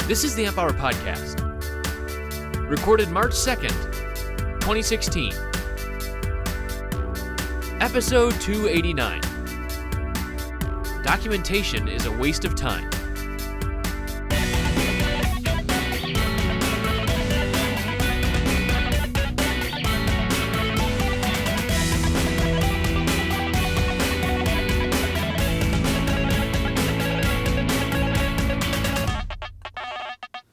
This is the Amp Hour Podcast, recorded March 2nd, 2016, episode 289. Documentation is a waste of time.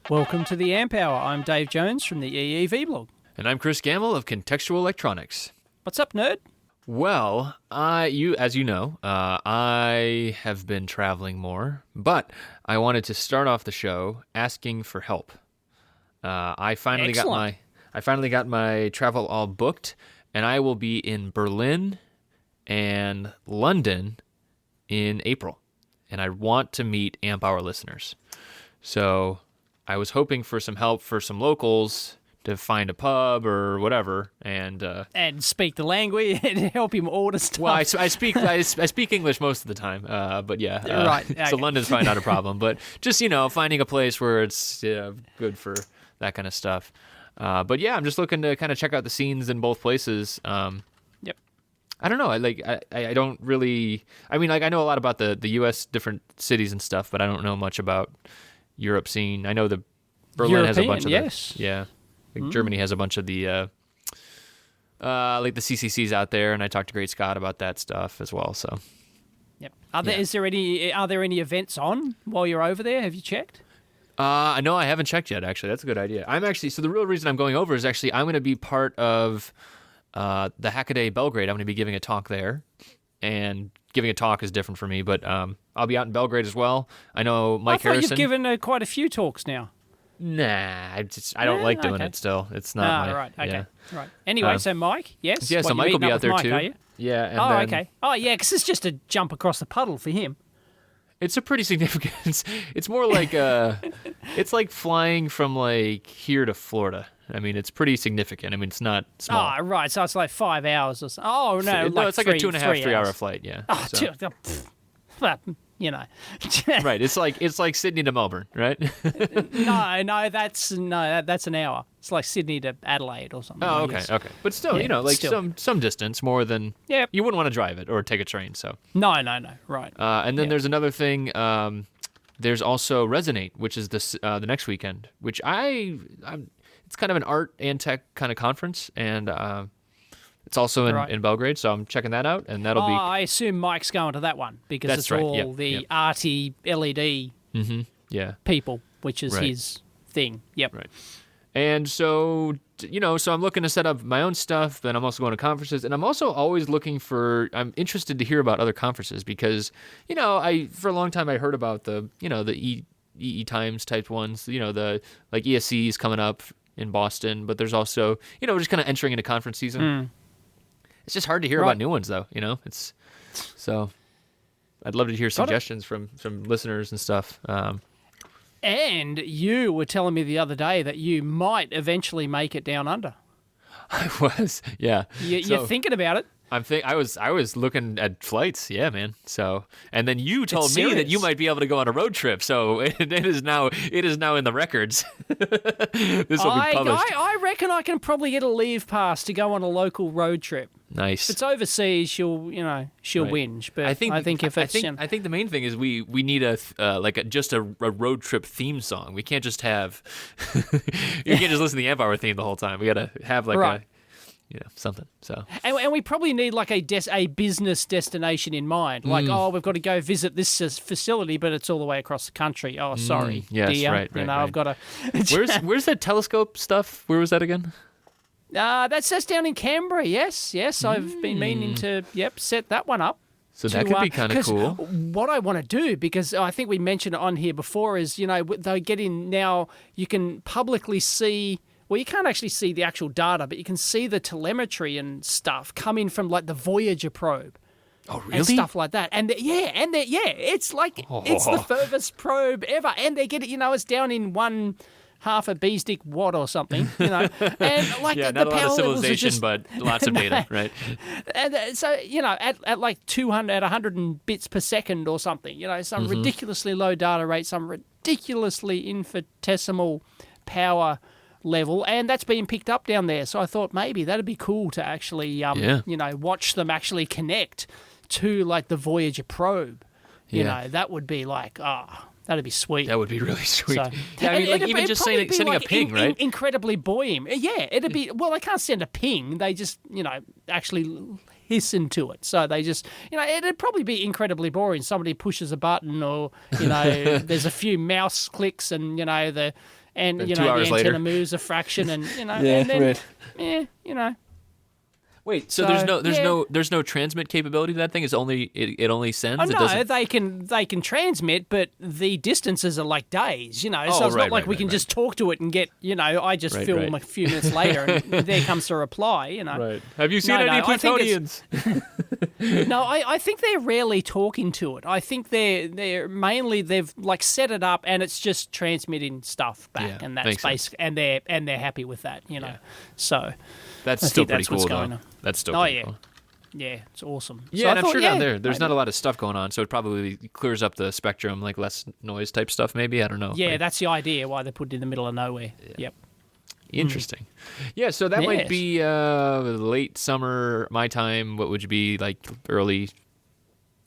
Welcome to the Amp Hour. I'm Dave Jones from the EEV blog. And I'm Chris Gamble of Contextual Electronics. What's up, nerd? Well, as you know, I have been traveling more, but I wanted to start off the show asking for help. I finally got my travel all booked, and I will be in Berlin and London in April, and I want to meet Amp Hour listeners. So I was hoping for some help for some locals to find a pub or whatever, and speak the language and help him order stuff. Well, I speak English most of the time, but yeah, right. Okay. So London's probably not a problem, but just finding a place where it's good for that kind of stuff. But yeah, I'm just looking to kind of check out the scenes in both places. Yep. I don't know. I don't really. I mean, I know a lot about the U.S. different cities and stuff, but I don't know much about Europe scene. I know the Berlin has a bunch of Germany has a bunch of the like the CCCs out there, and I talked to Great Scott about that stuff as well. So, yep. Are there any events on while you're over there? Have you checked? No, I haven't checked yet. Actually, that's a good idea. So the real reason I'm going over is actually I'm going to be part of the Hackaday Belgrade. I'm going to be giving a talk there, and giving a talk is different for me, but I'll be out in Belgrade as well. I know Mike Harrison. You've given quite a few talks now. Nah, I don't like doing it still. It's not my... Right, okay. Yeah. Right. Anyway, so Mike, yes? Yeah, so Mike will be out there Mike, too. Are you? Yeah. And okay. Oh, yeah, because it's just a jump across the puddle for him. It's a pretty significant... It's more like... it's like flying from like here to Florida. I mean, it's pretty significant. I mean, it's not small. Oh, right. So it's like 5 hours or so. Oh, no. No, it's like a 2.5, 3 hour flight, yeah. Oh, so. But, Right. It's like Sydney to Melbourne, right? No, that's an hour. It's like Sydney to Adelaide or something. Oh, okay. But still, some distance more than... Yep. You wouldn't want to drive it or take a train, so... No. Right. And then there's another thing... there's also Resonate, which is the next weekend, which it's kind of an art and tech kind of conference, and it's also in Belgrade, so I'm checking that out, and that'll be... I assume Mike's going to that one, because it's all the arty LED people, which is his thing. Yep. Right. And so, so I'm looking to set up my own stuff, and I'm also going to conferences, and I'm also always I'm interested to hear about other conferences, because, for a long time I heard about the EE Times type ones, the like ESC is coming up in Boston, but there's also, just kind of entering into conference season. It's just hard to hear about new ones, though. So I'd love to hear suggestions from listeners and stuff. And you were telling me the other day that you might eventually make it down under. I was, yeah. You're thinking about it. I was looking at flights, yeah, man. So, and then you told me that you might be able to go on a road trip. So it is now in the records. This will be published. I reckon I can probably get a leave pass to go on a local road trip. Nice. If it's overseas, she'll whinge. But I think the main thing is we need just a road trip theme song. We can't just have you can't just listen to the Amp Hour theme the whole time. We got to have something. So and we probably need like a business destination in mind. Like we've got to go visit this facility, but it's all the way across the country. Oh, sorry, yes, dear. right. I've got to. Where's that telescope stuff? Where was that again? That's down in Canberra. Yes. I've been meaning to set that one up. So that could be kind of cool. What I want to do, because I think we mentioned it on here before, is they get in now. You can publicly see. Well, you can't actually see the actual data, but you can see the telemetry and stuff coming from like the Voyager probe. Oh, really? And stuff like that. It's like it's the furthest probe ever, and they get it. It's down in one half a beesdick watt or something, and like yeah, the not a power lot of civilization, just, but lots of data, right? And so at like 200 at 100 bits per second or something, some ridiculously low data rate, some ridiculously infinitesimal power level, and that's being picked up down there. So I thought maybe that'd be cool to actually, you know, watch them actually connect to like the Voyager probe. You know, that would be like, that'd be sweet. That would be really sweet. So, yeah, I mean, like even just sending like a ping, right? Incredibly buoyant. Yeah, it'd be. Well, they can't send a ping. They just, you know, actually listen to it. So they just, you know, it'd probably be incredibly boring. Somebody pushes a button, or you know, there's a few mouse clicks, and you know the antenna moves a fraction, and you know, and then, you know. Wait, so there's no transmit capability to that thing? It only sends? Oh, no, they can transmit, but the distances are like days, you know. So it's not like we can just talk to it and get, you know, I just film a few minutes later and there comes the reply, you know. Right. Have you seen any Plutonians? No, I think they're rarely talking to it. I think they're mainly they've like set it up and it's just transmitting stuff back, and that's basic, and they're happy with that, you know. Yeah. So that's still pretty cool, though. That's still pretty cool. Yeah, it's awesome. Yeah, so and I'm sure down there's not a lot of stuff going on, so it probably clears up the spectrum, like less noise type stuff, maybe. I don't know. Yeah, that's the idea, why they put it in the middle of nowhere. Yeah. Yep. Interesting. Yeah, so that might be late summer, my time. What would you be, like early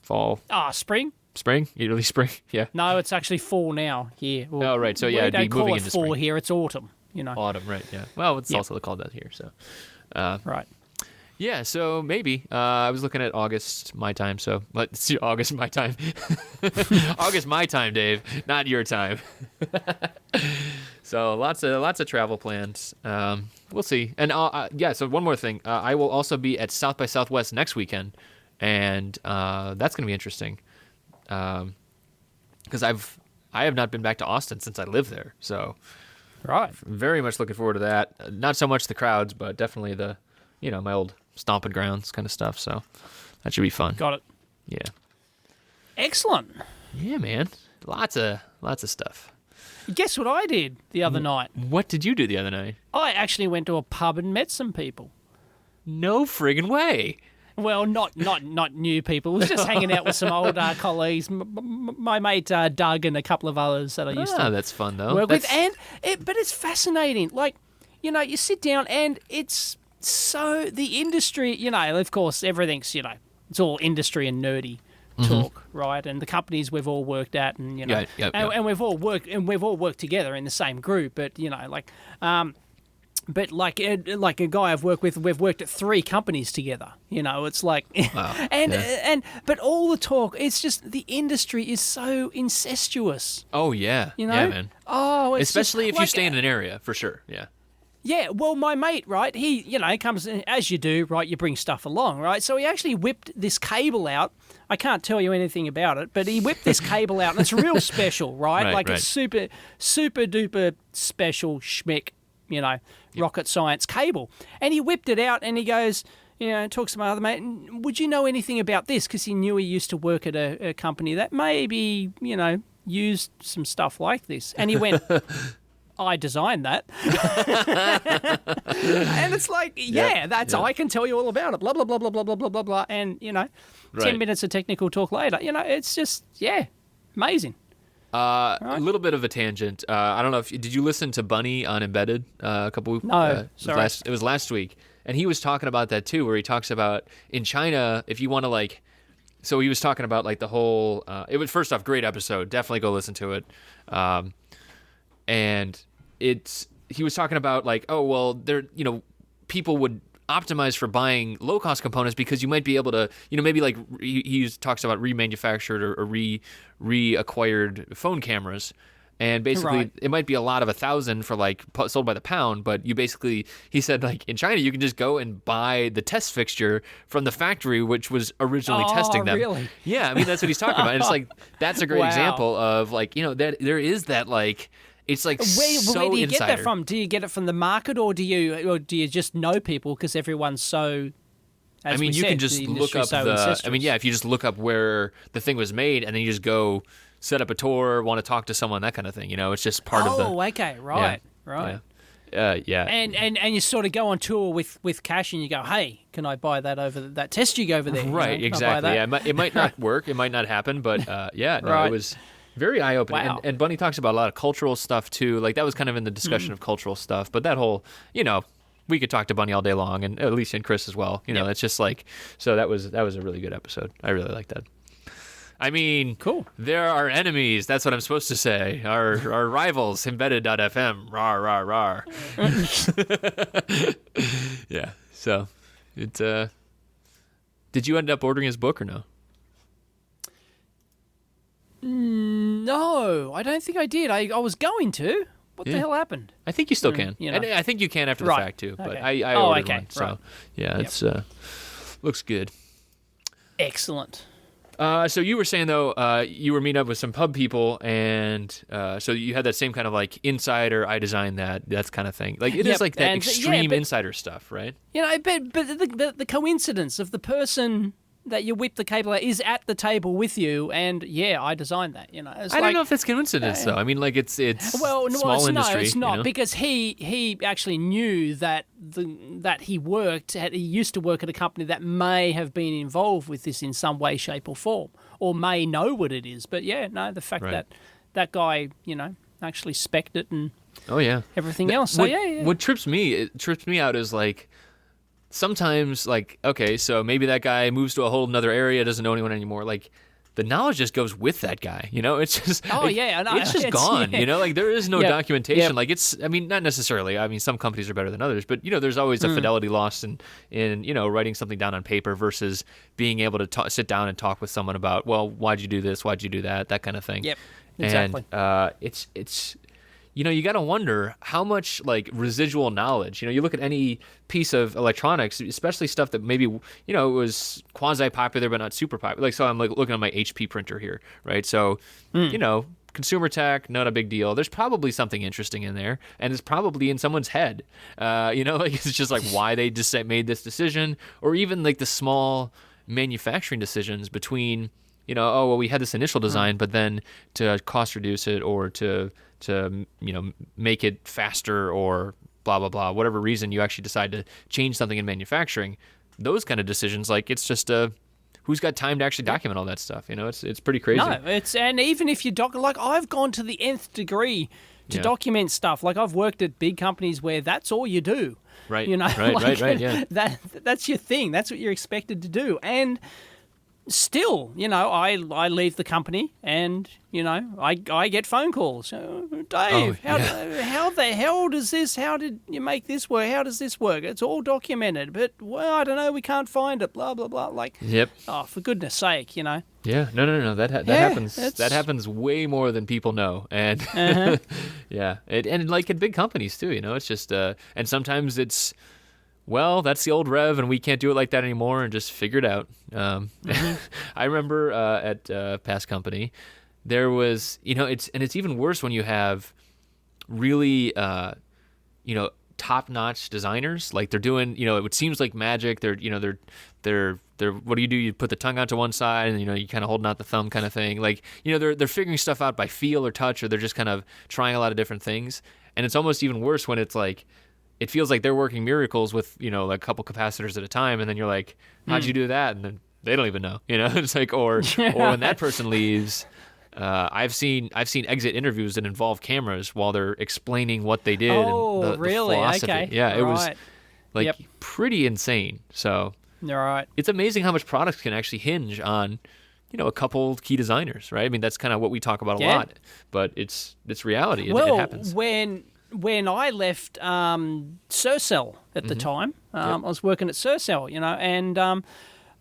fall? Spring. Spring? Early spring? Yeah. No, it's actually fall now here. Well, right, so yeah, it'd be moving into spring. We don't call it fall here, it's autumn. You know. Autumn, right? Yeah. Well, it's also called that here. So, right. Yeah. So maybe I was looking at August my time. So let's see, August my time. August my time, Dave, not your time. So lots of travel plans. We'll see. And so one more thing. I will also be at South by Southwest next weekend, and that's gonna be interesting. Because I have not been back to Austin since I lived there. So. Right. Very much looking forward to that. Not so much the crowds, but definitely the, you know, my old stomping grounds kind of stuff. So that should be fun. Got it. Yeah. Excellent. Yeah, man. Lots of stuff. Guess what I did the other night? What did you do the other night? I actually went to a pub and met some people. No friggin' way. Well, not new people. I was just hanging out with some old colleagues, my mate Doug and a couple of others that I used to that's fun, though. work with. But it's fascinating. Like, you know, you sit down and it's so the industry, you know, of course, everything's, you know, it's all industry and nerdy talk, right? And the companies we've all worked at, and you know, and we've all worked together in the same group. But you know, like. But like a guy I've worked with, we've worked at 3 companies together. You know, it's like, but all the talk, it's just the industry is so incestuous. Oh yeah, you know, yeah, man. Oh, it's especially if like, you stay in an area, for sure. Yeah. Yeah, well, my mate, right, he, you know, comes, as you do, right, you bring stuff along, right? So he actually whipped this cable out. I can't tell you anything about it, but he whipped this cable out, and it's real special, right? It's super, super duper special schmick, you know, rocket science cable. And he whipped it out, and he goes, you know, talks to my other mate, would you know anything about this? Because he knew he used to work at a company that maybe, you know, used some stuff like this. And he went... I designed that. And it's like, I can tell you all about it, blah, blah, blah, blah, blah, blah, blah, blah, blah. And, you know, 10 minutes of technical talk later, you know, it's just, amazing. A little bit of a tangent. I don't know did you listen to Bunny on Embedded a couple weeks? No, sorry. It was last week. And he was talking about that too, where he talks about in China, if you want to like, so he was talking about like the whole, it was first off, great episode. Definitely go listen to it. And he was talking about like, oh, well, people would optimize for buying low cost components because you might be able to, you know, maybe like he talks about remanufactured or reacquired phone cameras. And basically, it might be a lot of 1,000 for like sold by the pound, but you basically, he said like in China, you can just go and buy the test fixture from the factory, which was originally testing them. Really? Yeah, I mean, that's what he's talking about. And it's like, that's a great example of like, you know, that there is that like, it's like where do you insider. Get that from? Do you get it from the market, or do you just know people because everyone's so? I mean, you can just look up if you just look up where the thing was made, and then you just go set up a tour, want to talk to someone, that kind of thing. You know, it's just part of the. Oh, okay, right. Yeah. And you sort of go on tour with cash, and you go, hey, can I buy that test jig over there? Right, you know? exactly. Yeah, it might not work, it might not happen, but it was. Very eye-opening. Wow. And Bunny talks about a lot of cultural stuff, too. Like, that was kind of in the discussion of cultural stuff. But that whole, we could talk to Bunny all day long, and Alicia and Chris as well. It's just like, so that was a really good episode. I really like that. I mean, cool. There are enemies. That's what I'm supposed to say. Our rivals, Embedded.fm. Rar, rar, rar. Yeah. So, did you end up ordering his book or no? No, I don't think I did. I was going to. What the hell happened? I think you still can. And I think you can after the fact, too. But Okay. I ordered okay. one. So, Right. yeah, it's looks good. Excellent. So you were saying, though, you were meeting up with some pub people, and so you had that same kind of like insider, I designed that's kind of thing. Like, it is like that extreme insider stuff, right? But the coincidence of the person that you whip the cable at is at the table with you, and I designed that. I don't know if that's coincidence, though. I mean, like it's small industry. No, it's not because he actually knew that he used to work at a company that may have been involved with this in some way, shape, or form, or may know what it is. But the fact that guy, actually spec'd it and everything else. So what trips me out is like, sometimes, like, okay, so maybe that guy moves to a whole another area, doesn't know anyone anymore. Like, the knowledge just goes with that guy, It's just it's just gone, Like, there is no documentation. Yep. Like, not necessarily. I mean, some companies are better than others, but there's always a fidelity loss in writing something down on paper versus being able to sit down and talk with someone about, well, why'd you do this, why'd you do that kind of thing. Yep, exactly. And it's. You got to wonder how much, like, residual knowledge. You look at any piece of electronics, especially stuff that maybe, it was quasi-popular but not super popular. Like, so I'm, like, looking at my HP printer here, right? So, consumer tech, not a big deal. There's probably something interesting in there, and it's probably in someone's head. Like, it's just, like, why they just made this decision, or even, like, the small manufacturing decisions between, we had this initial design, but then to cost reduce it or to make it faster or blah, blah, blah, whatever reason you actually decide to change something in manufacturing, those kind of decisions, like, it's just who's got time to actually document all that stuff? It's pretty crazy. No, and even if you like, I've gone to the nth degree to document stuff. Like, I've worked at big companies where that's all you do. Right. Right. Yeah. That's your thing. That's what you're expected to do. And still, I leave the company and, I get phone calls. Dave, how the hell does this, how did you make this work? How does this work? It's all documented, but, I don't know, we can't find it, blah, blah, blah. Like, yep. Oh, for goodness sake, Yeah, no. That happens. That happens way more than people know. And, yeah. And like in big companies, too, it's just, and sometimes it's, well, that's the old rev, and we can't do it like that anymore, and just figure it out. I remember at past company, there was, it's even worse when you have really, top-notch designers. Like, they're doing, it seems like magic. They're what do? You put the tongue out to one side, and you kind of holding out the thumb, kind of thing. Like, they're figuring stuff out by feel or touch, or they're just kind of trying a lot of different things. And it's almost even worse when it's like, it feels like they're working miracles with, like a couple capacitors at a time, and then you're like, how'd you do that? And then they don't even know, It's like, or when that person leaves, I've seen exit interviews that involve cameras while they're explaining what they did. Oh, and the really? philosophy. Okay. Yeah, it was like pretty insane. So right. It's amazing how much products can actually hinge on, a couple key designers, right? I mean, that's kind of what we talk about a lot, but it's reality. It happens. When I left Sercel at the time, I was working at Sercel, and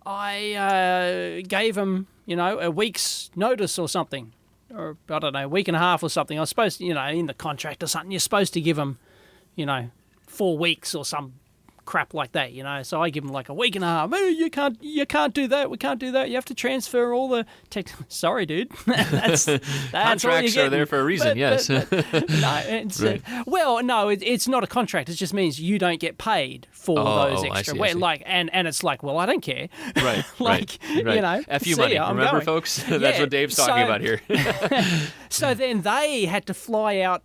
I gave them, a week's notice or something, or I don't know, a week and a half or something. I was supposed to, in the contract or something, you're supposed to give them, 4 weeks or some crap like that, So I give them like a week and a half. Hey, you can't do that. We can't do that. You have to transfer all the tech. Sorry, dude. that's Contracts are there for a reason. Yes. No, it's not a contract. It just means you don't get paid for those extra. I see. Like, and it's like, well, I don't care. Right. Like, right. FU money. Remember, folks? That's what Dave's talking about here. So then they had to fly out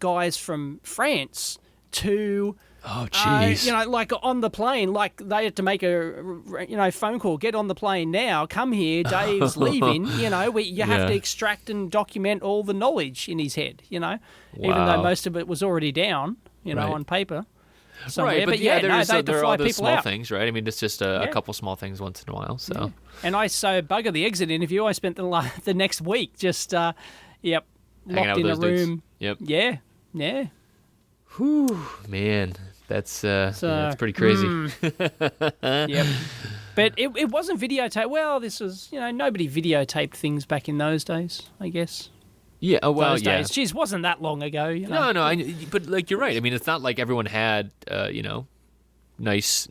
guys from France to Oh, jeez. Like on the plane, like they had to make a phone call. Get on the plane now. Come here. Dave's leaving. You have to extract and document all the knowledge in his head. Even though most of it was already down. On paper. Somewhere. Right, but they had to there are fly all those people small out. things, right? I mean, it's just a couple small things once in a while. So, and bugger the exit interview. I spent the next week just, locked hanging out in with a those room. Dudes. Yep. Yeah. Whew, man, that's pretty crazy. Yep. But it wasn't videotaped. Well, this was, nobody videotaped things back in those days, I guess. Yeah. Oh, well, those days. Jeez, wasn't that long ago. No. But like you're right. I mean, it's not like everyone had, nice,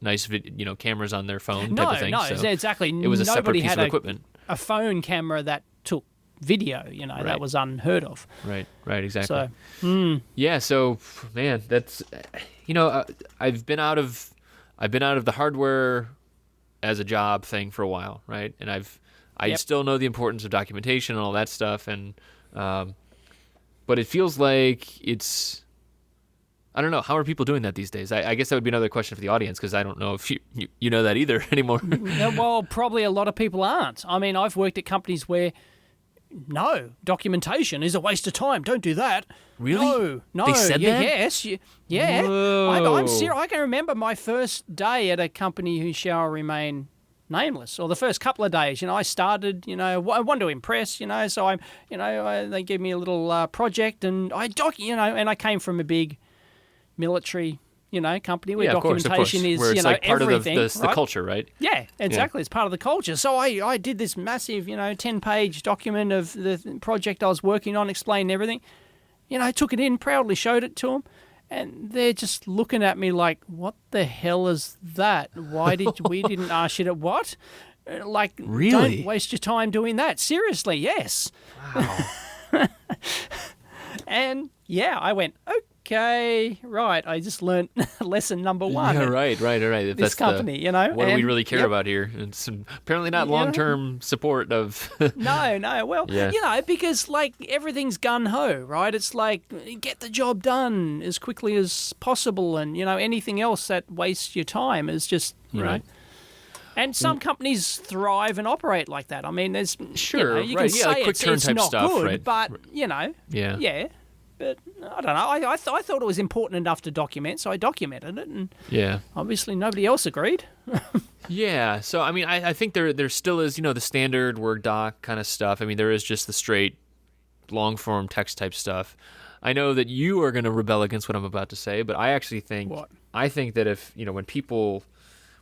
cameras on their phone type of thing. No, so exactly. It was a separate piece had of equipment. A phone camera that took video. That was unheard of. Right. Exactly. So, yeah. So, man, that's I've been out of the hardware as a job thing for a while, right? And I still know the importance of documentation and all that stuff, and but it feels like it's, I don't know, how are people doing that these days? I guess that would be another question for the audience, because I don't know if you know that either anymore. Well, probably a lot of people aren't. I mean, I've worked at companies where no, documentation is a waste of time. Don't do that. Really? No. They said that? Yes. Yeah. Whoa. I'm serious. I can remember my first day at a company who shall remain nameless, or the first couple of days. I started, I wanted to impress, so they gave me a little project, and and I came from a big military, company where documentation is, where it's like part everything, of the culture, right? Yeah, exactly. Yeah. It's part of the culture. So I did this massive, 10-page document of the project I was working on, explaining everything. I took it in, proudly showed it to them, and they're just looking at me like, "What the hell is that? Why we didn't ask you to what? Like, really? Don't waste your time doing that. Seriously, yes." Wow. And yeah, I went, okay, right. I just learned lesson number one. Yeah, right. This that's company, what do we really care about here? It's apparently not long-term support of. No. Well, because like everything's gun ho, right? It's like get the job done as quickly as possible, and anything else that wastes your time is just right. And some companies thrive and operate like that. I mean, there's you can say like quick turn it's type not stuff, good, right? but yeah. But I don't know. I thought it was important enough to document, so I documented it, and obviously nobody else agreed. Yeah. So I mean, I think there still is the standard Word doc kind of stuff. I mean, there is just the straight long form text type stuff. I know that you are going to rebel against what I'm about to say, but I actually think that if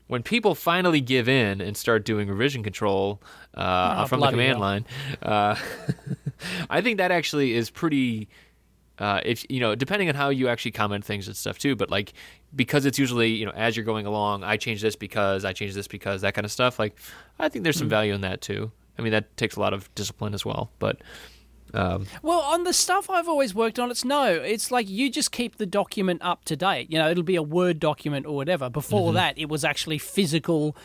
when people finally give in and start doing revision control from the command line, I think that actually is pretty. If depending on how you actually comment things and stuff too, but like because it's usually as you're going along, I change this because that kind of stuff. Like I think there's some value in that too. I mean that takes a lot of discipline as well, but. Well, on the stuff I've always worked on, it's like you just keep the document up to date. It'll be a Word document or whatever. Before that, it was actually physical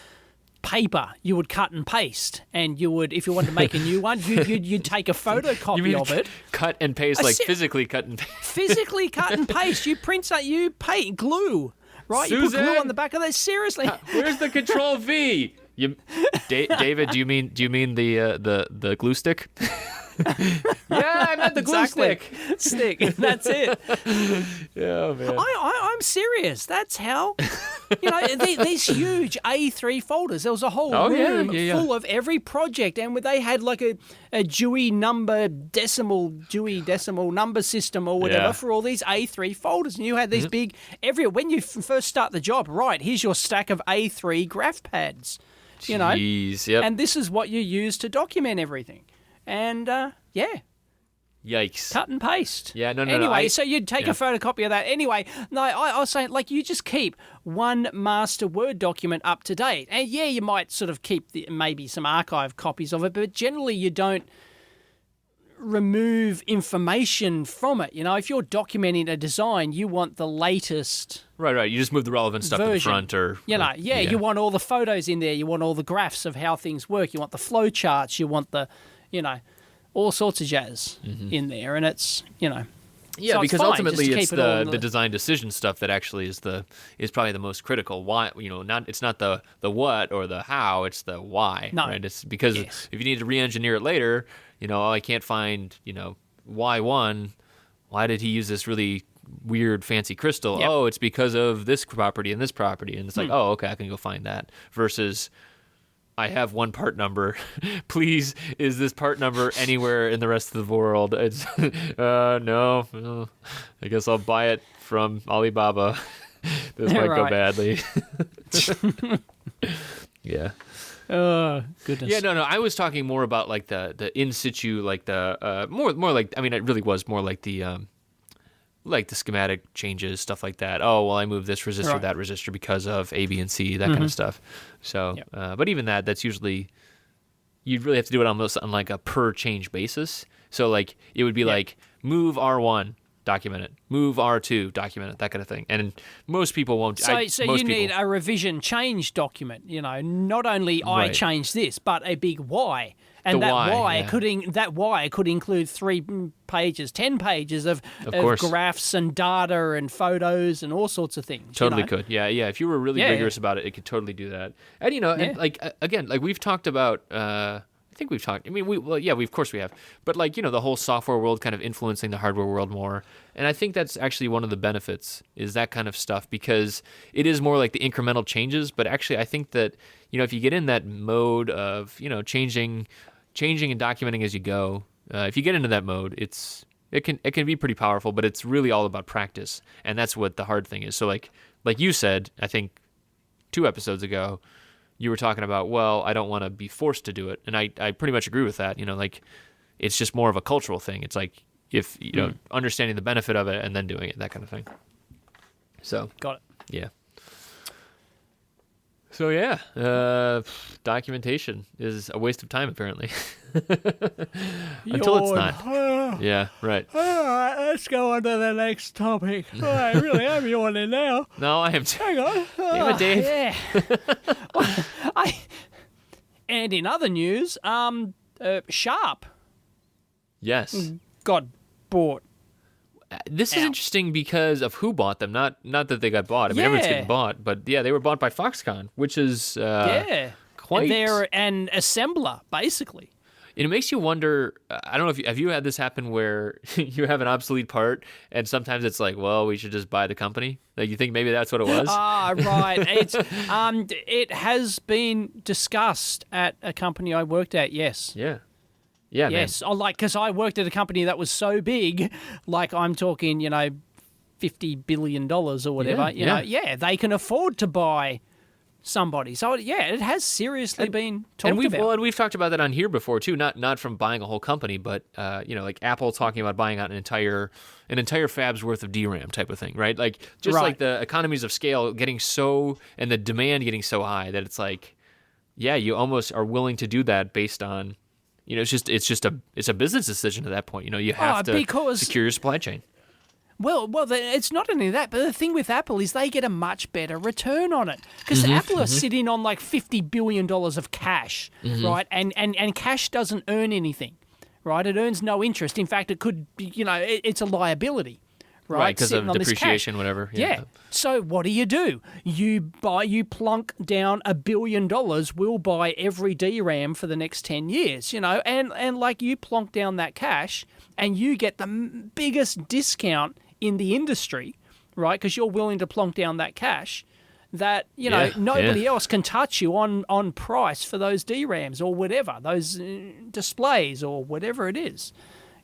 paper. You would cut and paste, and you would, if you wanted to make a new one, you'd take a photocopy of it. Cut and paste, physically cut and paste. Physically cut and paste. You print that, you paint glue, right? Susan, you put glue on the back of that. Seriously, where's the Control V? David, do you mean the glue stick? Yeah, I meant the glue stick. That's it. Yeah, man. I'm serious. That's how. These huge A3 folders. There was a whole room full of every project, and they had like a Dewey decimal number system or whatever for all these A3 folders, and you had these big everywhere. When you first start the job, right? Here's your stack of A3 graph pads. Jeez, yep. And this is what you use to document everything. And, Yikes. Cut and paste. Yeah, no. Anyway, so you'd take a photocopy of that. Anyway, no, I was saying, like, you just keep one master Word document up to date. And, you might sort of keep maybe some archive copies of it, but generally you don't remove information from it. If you're documenting a design, you want the latest Right. You just move the relevant stuff to the front or... you want all the photos in there. You want all the graphs of how things work. You want the flow charts. You want the, all sorts of jazz in there. And it's, Yeah, So because fine, ultimately just to it's keep it all in the design decision stuff that actually is probably the most critical. Why, it's not the what or the how, it's the why, No. right? It's because Yes. if you need to re-engineer it later, I can't find, Y1. Why did he use this really weird fancy crystal? Yep. Oh, it's because of this property and this property, and it's like, oh, okay, I can go find that. Versus, I have one part number. Please, is this part number anywhere in the rest of the world? It's no. Well, I guess I'll buy it from Alibaba. This might go Right. badly. Yeah. Oh, goodness. Yeah, no. I was talking more about like the in situ, like the more like. I mean, it really was more like the schematic changes, stuff like that. Oh, well, I moved this resistor, Right. that resistor because of A, B, and C, that kind of stuff. So, Yep. but even that's usually, you'd really have to do it almost on like a per change basis. So like, it would be like, move R1, document it. Move R2, document it, that kind of thing. And most people won't. So most you need people, a revision change document. Not only I Right. changed this, but a big why. And The that why, yeah. that why could include 3 pages, 10 pages of course. graphs and data and photos and all sorts of things. Totally could. Yeah. If you were really Yeah, rigorous about it, it could totally do that. And, and like, again, like we've talked about, I think we've talked, I mean, of course we have. But like, the whole software world kind of influencing the hardware world more. And I think that's actually one of the benefits is that kind of stuff because it is more like the incremental changes. But actually, I think that, if you get in that mode of, changing and documenting as you go, if you get into that mode, it can be pretty powerful, but it's really all about practice. And that's what the hard thing is. So like you said, I think 2 episodes ago, you were talking about, well, I don't want to be forced to do it. And I pretty much agree with that. Like it's just more of a cultural thing. It's like if, understanding the benefit of it and then doing it, that kind of thing. So, Got it. yeah. So yeah, documentation is a waste of time apparently. Until it's not. Yeah, right. All right, let's go on to the next topic. I really am yawning now. No, I am. Hang on. Damn it, Dave. Yeah. And in other news, Sharp Yes. got bought. This is Ow. interesting because of who bought them. Not that they got bought. I mean, everyone's Yeah. getting bought, but yeah, they were bought by Foxconn, which is Yeah. quite. They're an assembler, basically. It makes you wonder. I don't know if have you had this happen where you have an obsolete part, and sometimes it's like, well, we should just buy the company. Like you think maybe that's what it was. Right. It's it has been discussed at a company I worked at. Yes. Yeah. Yeah. Yes. Oh, because I worked at a company that was so big, like I'm talking, $50 billion or whatever. Yeah. They can afford to buy somebody. So yeah, it has seriously been talked about. And we've talked about that on here before too. Not from buying a whole company, but like Apple talking about buying out an entire fab's worth of DRAM type of thing, right? Like just Right. like the economies of scale getting so and the demand getting so high that it's like, yeah, you almost are willing to do that based on, it's a business decision at that point. You have to because- secure your supply chain. Well, it's not only that, but the thing with Apple is they get a much better return on it because Apple are sitting on like $50 billion of cash, right? And cash doesn't earn anything, right? It earns no interest. In fact, it could be, it's a liability, right? Because Sitting of on this cash. depreciation, whatever. Yeah. So what do? You plunk down $1 billion. We'll buy every DRAM for the next 10 years, and like you plonk down that cash and you get the biggest discount in the industry, right? Because you're willing to plonk down that cash that, nobody else can touch you on price for those DRAMs or whatever, those displays or whatever it is,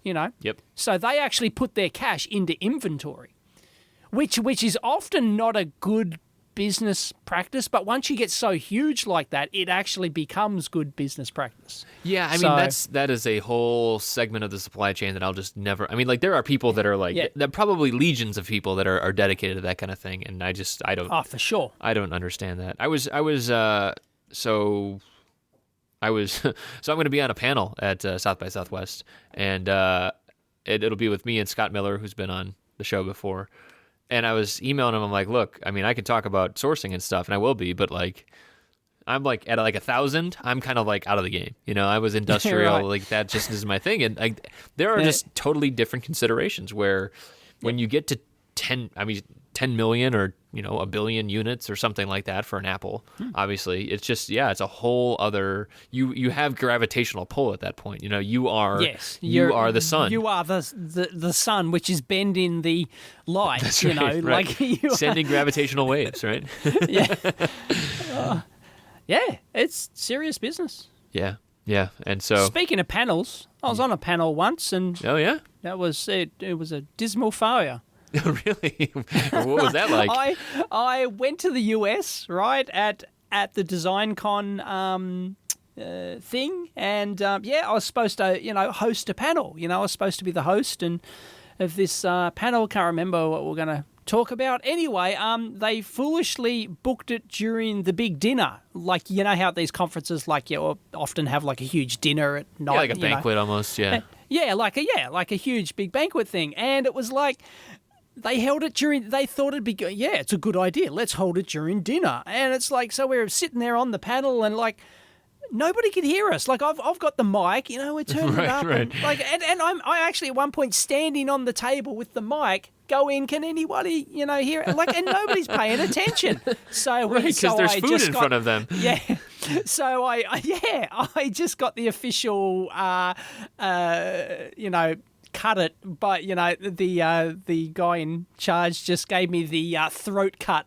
Yep. So they actually put their cash into inventory, which is often not a good business practice, but once you get so huge like that, it actually becomes good business practice. Yeah, I mean that is a whole segment of the supply chain that I'll just never. I mean, like there are people that are like there are probably legions of people that are dedicated to that kind of thing, and I don't. Oh, for sure. I don't understand that. So I'm going to be on a panel at South by Southwest, and it'll be with me and Scott Miller, who's been on the show before. And I was emailing him. I'm like, look, I mean, I can talk about sourcing and stuff, and I will be, but like, I'm like at like 1,000. I'm kind of like out of the game. I was industrial, Right. like that just is my thing. And there are just totally different considerations where, when you get to 10 million or, a billion units or something like that for an Apple, obviously, it's just, it's a whole other, you have gravitational pull at that point. You are, you are the sun. You are the sun, which is bending the light, That's right, right. like sending gravitational waves, right? Yeah. Yeah, it's serious business. Yeah. Yeah. And so, speaking of panels, I was on a panel once, and oh yeah, that was it. It was a dismal failure. Really? What was that like? I went to the US, right, at the DesignCon thing, and I was supposed to host a panel. I was supposed to be the host of this panel. Can't remember what we're going to talk about. Anyway, they foolishly booked it during the big dinner. Like, how at these conferences, like, you often have like a huge dinner at night. Yeah, like a banquet almost, yeah. Yeah, like a huge big banquet thing. And it was like, they held it they thought it'd be, it's a good idea. Let's hold it during dinner. And it's like, so we're sitting there on the panel and like, nobody could hear us. Like, I've got the mic, we're turning it up. Right. And, like, and I actually at one point standing on the table with the mic, going, can anybody, hear it? Like, and nobody's paying attention. So because there's food in front of them. Yeah. So I just got the official, cut it, but the guy in charge just gave me the throat cut.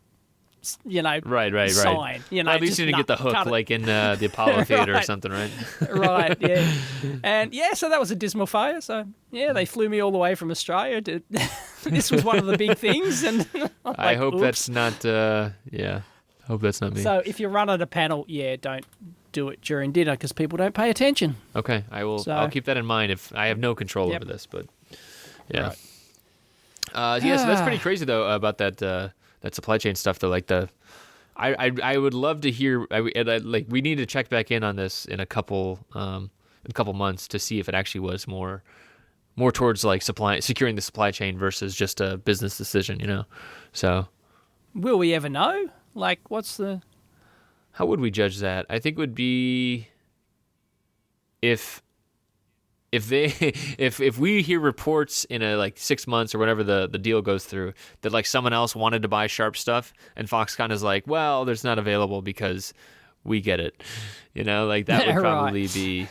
Right. Sign. At least you didn't get the hook like in the Apollo Theater or something, right? Right, yeah. And so that was a dismal failure. So they flew me all the way from Australia. This was one of the big things, and I hope that's not. Hope that's not me. So if you run at a panel, don't do it during dinner because people don't pay attention. Okay, I will. I'll keep that in mind. If I have no control over this, but yeah. Right. So that's pretty crazy though about that supply chain stuff. Though, like I would love to hear. We need to check back in on this in a couple months to see if it actually was more towards like securing the supply chain versus just a business decision. So will we ever know? Like, what's the? How would we judge that? I think it would be if we hear reports in a 6 months or whenever the deal goes through that like someone else wanted to buy Sharp stuff and Foxconn is like, well, there's not available because we get it. Like that would probably be.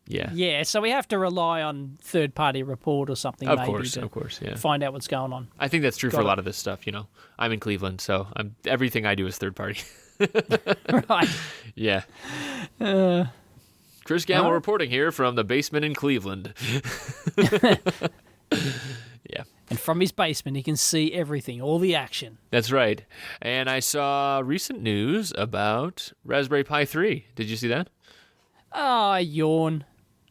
Yeah. Yeah, so we have to rely on third-party report or something. Of course, yeah. Find out what's going on. I think that's true for a lot of this stuff. I'm in Cleveland, so everything I do is third-party. Right. Yeah. Chris Gamble reporting here from the basement in Cleveland. Yeah. And from his basement, he can see everything, all the action. That's right. And I saw recent news about Raspberry Pi 3. Did you see that? Yawn.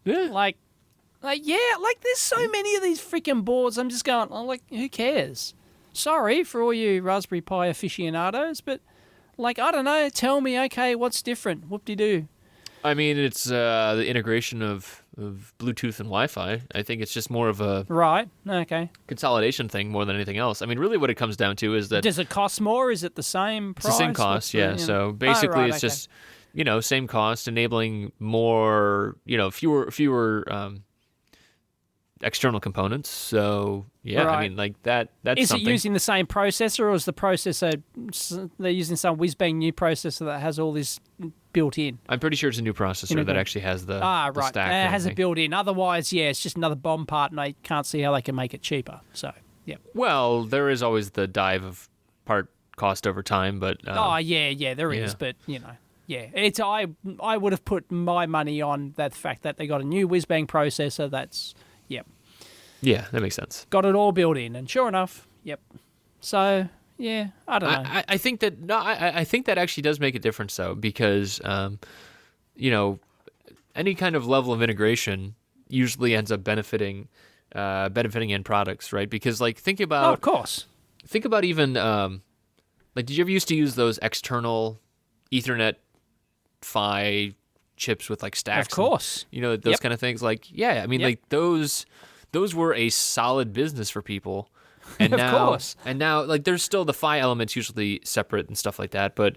Yeah. Like there's so many of these freaking boards. I'm just going, who cares? Sorry for all you Raspberry Pi aficionados, but I don't know. Tell me, okay, what's different? Whoop-de-doo. I mean, it's the integration of Bluetooth and Wi-Fi. I think it's just more of a consolidation thing more than anything else. I mean, really what it comes down to is that... Does it cost more? Is it the same price? It's the same cost, yeah. So basically it's just... same cost, enabling more, fewer external components. So, yeah, right. I mean, that's Is something. It using the same processor, or is the processor, they're using some whiz-bang new processor that has all this built in? I'm pretty sure it's a new processor that actually has the right. stack. It has it built in. Otherwise, it's just another BOM part, and I can't see how they can make it cheaper. So, yeah. Well, there is always the dive of part cost over time, but... there is, but, Yeah, it's I would have put my money on that fact that they got a new whiz-bang processor that's, Yeah, that makes sense. Got it all built in, and sure enough, yep. So, yeah, I don't know. I think that, I think that actually does make a difference, though, because, any kind of level of integration usually ends up benefiting end products, right? Because, think about... Oh, of course. Think about even, did you ever used to use those external Ethernet PHY chips with stacks? Of course. And, those kind of things. Those were a solid business for people. And of now, course. And now, there's still the PHY elements usually separate and stuff like that. But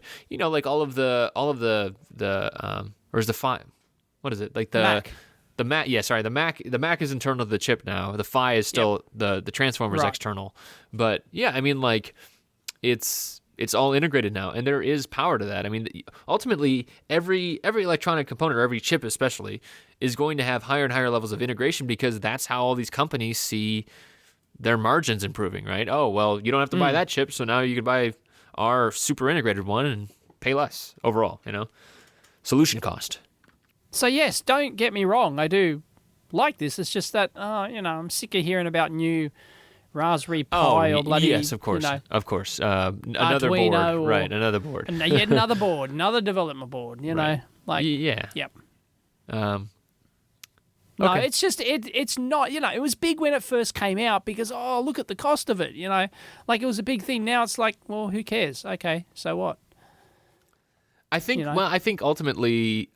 all of the or is the PHY, what is it? Mac. The Mac, yeah, sorry, the Mac is internal to the chip now. The PHY is still the transformer is external. But yeah, I mean, like, it's all integrated now, and there is power to that. I mean, ultimately, every electronic component, or every chip especially, is going to have higher and higher levels of integration, because that's how all these companies see their margins improving, right? Oh, well, you don't have to buy that chip, so now you could buy our super integrated one and pay less overall, Solution cost. So yes, don't get me wrong, I do like this. It's just that, I'm sick of hearing about new Raspberry Pi or bloody... yes, of course, of course. Another Arduino board, right, another board. Yet another board, another development board, know. Like, yeah. Yep. Okay. No, it's just, it's not, it was big when it first came out because, look at the cost of it, Like, it was a big thing. Now it's like, well, who cares? Okay, so what? I think, I think ultimately...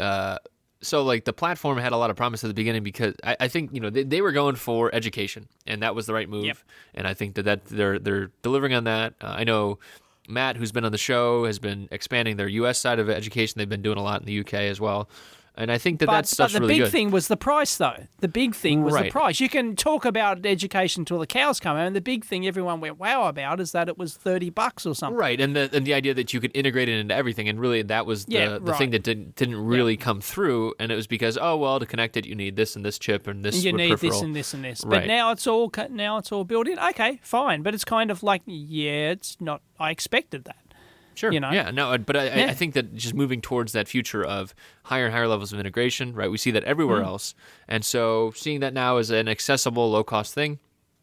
So, like, the platform had a lot of promise at the beginning, because I think, they were going for education, and that was the right move. Yep. And I think that they're delivering on that. I know Matt, who's been on the show, has been expanding their U.S. side of education. They've been doing a lot in the U.K. as well. And I think that stuff's really good. But the big thing was the price, though. The big thing was the Right. price. You can talk about education till the cows come home, and the big thing everyone went wow about is that it was $30 or something. Right, and the idea that you could integrate it into everything, and really that was the thing that didn't really come through, and it was because, to connect it you need this and this chip and this You need peripheral. this and this and this. Right. But now it's all built in. Okay, fine. But it's kind of like, it's not. I expected that. Sure. Yeah. No. But I think that just moving towards that future of higher and higher levels of integration, right? We see that everywhere else, and so seeing that now as an accessible, low-cost thing,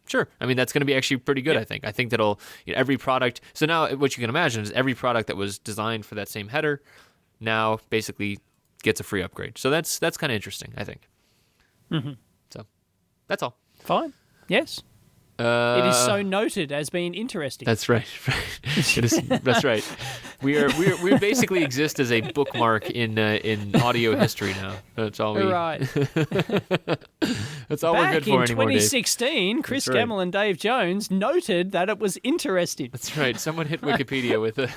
sure. I mean, that's going to be actually pretty good. Yep. I think that'll every product. So now, what you can imagine is every product that was designed for that same header now basically gets a free upgrade. So that's kind of interesting, I think. Mm-hmm. So that's all. Fine. Yes. It is so noted as being interesting. That's right. That's right. We basically exist as a bookmark in audio history now. That's all we. Right. That's all we're good for anymore, Dave. Back in 2016, Chris right. Gamble and Dave Jones noted that it was interesting. That's right. Someone hit Wikipedia with a.